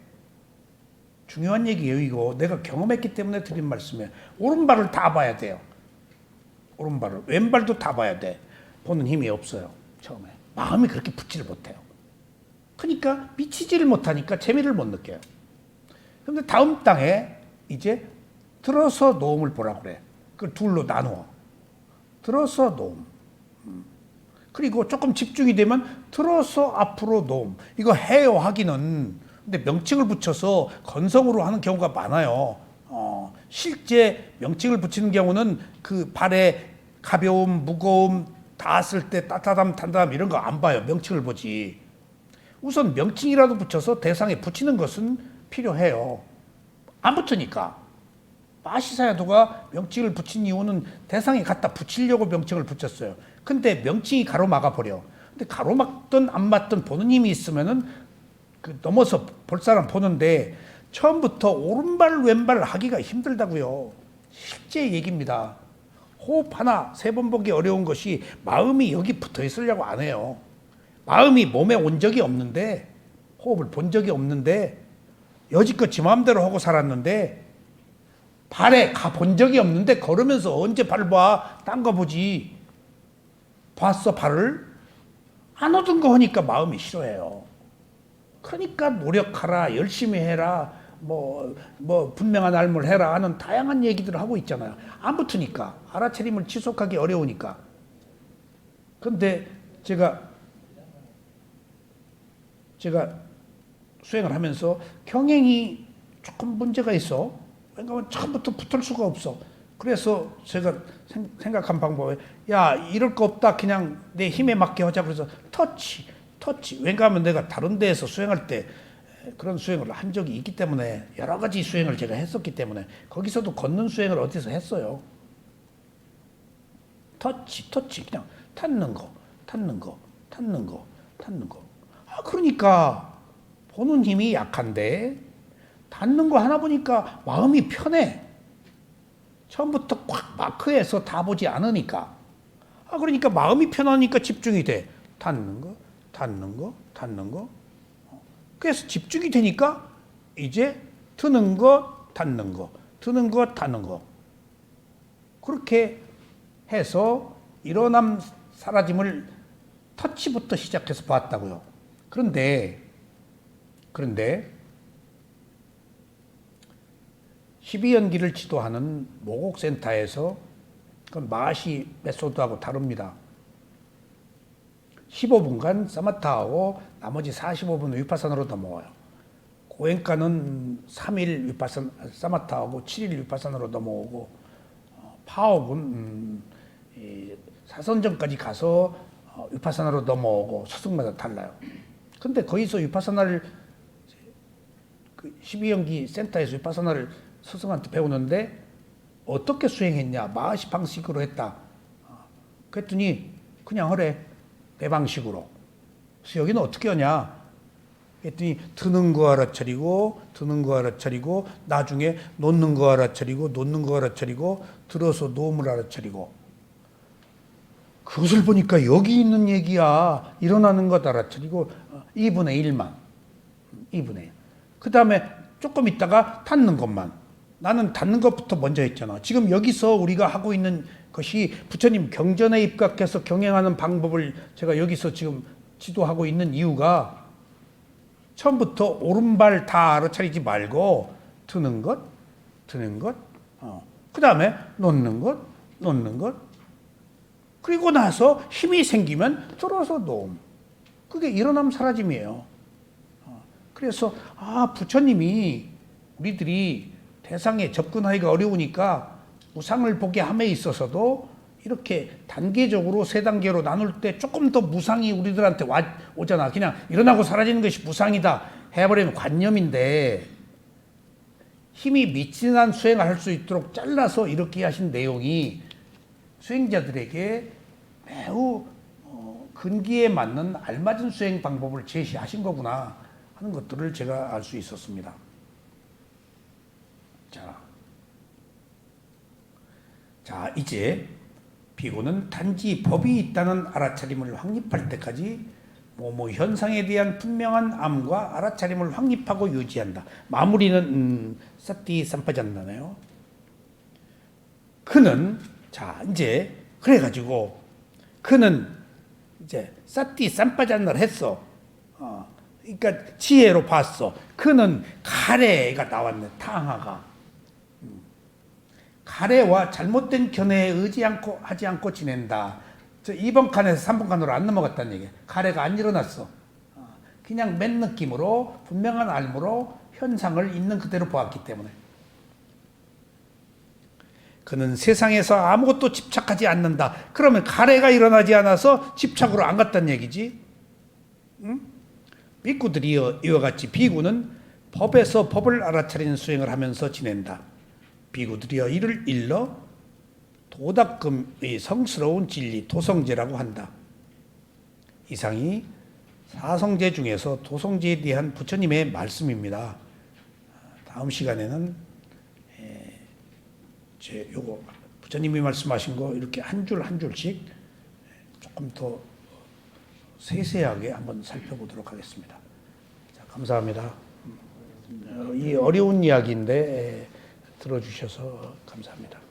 Speaker 1: 중요한 얘기예요. 이거 내가 경험했기 때문에 드린 말씀이에요. 오른발을 다 봐야 돼요. 오른발을. 왼발도 다 봐야 돼. 보는 힘이 없어요. 처음에. 마음이 그렇게 붙지를 못해요. 그러니까 미치지를 못하니까 재미를 못 느껴요. 그런데 다음 땅에 이제 들어서 놓음을 보라고 그래. 그걸 둘로 나누어. 들어서 놓음. 그리고 조금 집중이 되면 들어서 앞으로 놓음. 이거 해요 하기는. 근데 명칭을 붙여서 건성으로 하는 경우가 많아요. 실제 명칭을 붙이는 경우는 그 발의 가벼움, 무거움, 닿았을 때 따뜻함, 단단함 이런 거 안 봐요. 명칭을 보지. 우선 명칭이라도 붙여서 대상에 붙이는 것은 필요해요. 안 붙으니까. 마시사야도가 명칭을 붙인 이유는 대상에 갖다 붙이려고 명칭을 붙였어요. 근데 명칭이 가로막아 버려. 근데 가로막든 안 맞든 보는 힘이 있으면은 그 넘어서 볼 사람 보는데 처음부터 오른발 왼발 하기가 힘들다고요. 실제 얘기입니다. 호흡 하나 3번 보기 어려운 것이 마음이 여기 붙어 있으려고 안 해요. 마음이 몸에 온 적이 없는데 호흡을 본 적이 없는데 여지껏 지 마음대로 하고 살았는데 발에 가 본 적이 없는데 걸으면서 언제 발을 봐? 딴 거 보지. 봤어 발을? 안 오던 거 하니까 마음이 싫어해요. 그러니까 노력하라, 열심히 해라, 뭐 분명한 삶을 해라 하는 다양한 얘기들을 하고 있잖아요. 안 붙으니까. 알아차림을 지속하기 어려우니까. 근데 제가 수행을 하면서 경행이 조금 문제가 있어. 왜냐하면 처음부터 붙을 수가 없어. 그래서 제가 생각한 방법에 야 이럴 거 없다. 그냥 내 힘에 맞게 하자. 그래서 터치. 왜냐하면 내가 다른 데에서 수행할 때 그런 수행을 한 적이 있기 때문에 여러 가지 수행을 제가 했었기 때문에 거기서도 걷는 수행을 어디서 했어요. 터치 그냥 닿는 거. 그러니까 보는 힘이 약한데 닿는 거 하나 보니까 마음이 편해. 처음부터 꽉 마크해서 다 보지 않으니까. 그러니까 마음이 편하니까 집중이 돼. 닿는 거. 그래서 집중이 되니까 이제 드는 거, 닿는 거. 그렇게 해서 일어남 사라짐을 터치부터 시작해서 봤다고요. 그런데 12연기를 지도하는 모곡센터에서 그건 마하시 메소드하고 다릅니다. 15분간 사마타하고 나머지 45분은 위파사나로 넘어와요. 고행가는 3일 사마타하고 7일 위파사나로 넘어오고 파업은 사선전까지 가서 위파사나로 넘어오고 스승마다 달라요. 근데 거기서 위파사나를 12연기 센터에서 위파사나를 스승한테 배우는데 어떻게 수행했냐? 마하시 방식으로 했다. 그랬더니 그냥 하래. 내 방식으로. 그래서 여기는 어떻게 하냐? 그랬더니 드는 거 알아차리고 나중에 놓는 거 알아차리고 들어서 놓음을 알아차리고 그것을 보니까 여기 있는 얘기야. 일어나는 것 알아차리고 2분의 1만. 2분의 1. 그 다음에 조금 있다가 닿는 것만. 나는 닿는 것부터 먼저 했잖아. 지금 여기서 우리가 하고 있는 것이 부처님 경전에 입각해서 경행하는 방법을 제가 여기서 지금 지도하고 있는 이유가 처음부터 오른발 다 알아차리지 말고 드는 것, 그 다음에 놓는 것, 그리고 나서 힘이 생기면 들어서 놓음. 그게 일어남 사라짐이에요. 그래서 부처님이 우리들이 대상에 접근하기가 어려우니까 무상을 보게 함에 있어서도 이렇게 단계적으로 3단계로 나눌 때 조금 더 무상이 우리들한테 오잖아. 그냥 일어나고 사라지는 것이 무상이다 해버리면 관념인데 힘이 미진한 수행을 할 수 있도록 잘라서 이렇게 하신 내용이 수행자들에게 매우 근기에 맞는 알맞은 수행 방법을 제시하신 거구나 하는 것들을 제가 알 수 있었습니다. 자, 이제 비고는 단지 법이 있다는 알아차림을 확립할 때까지 모모 현상에 대한 분명한 암과 알아차림을 확립하고 유지한다. 마무리는 사티 삼파잔다네요. 그는 이제 그래가지고 그는 이제 사티 삼파잔을 했어. 그러니까 지혜로 봤어. 그는 가래가 나왔네. 탕하가. 가래와 잘못된 견해에 하지 않고 지낸다. 저 2번 칸에서 3번 칸으로 안 넘어갔다는 얘기예요. 가래가 안 일어났어. 그냥 맨 느낌으로 분명한 알므로 현상을 있는 그대로 보았기 때문에. 그는 세상에서 아무것도 집착하지 않는다. 그러면 가래가 일어나지 않아서 집착으로 안 갔다는 얘기지. 응? 비구들이 이와 같이 비구는 법에서 법을 알아차리는 수행을 하면서 지낸다. 비구들이여 이를 일러 도닦음의 성스러운 진리 도성제라고 한다. 이상이 사성제 중에서 도성제에 대한 부처님의 말씀입니다. 다음 시간에는 요거 부처님이 말씀하신 거 이렇게 한 줄 한 줄씩 조금 더 세세하게 한번 살펴보도록 하겠습니다. 자, 감사합니다. 이 어려운 이야기인데 들어주셔서 감사합니다.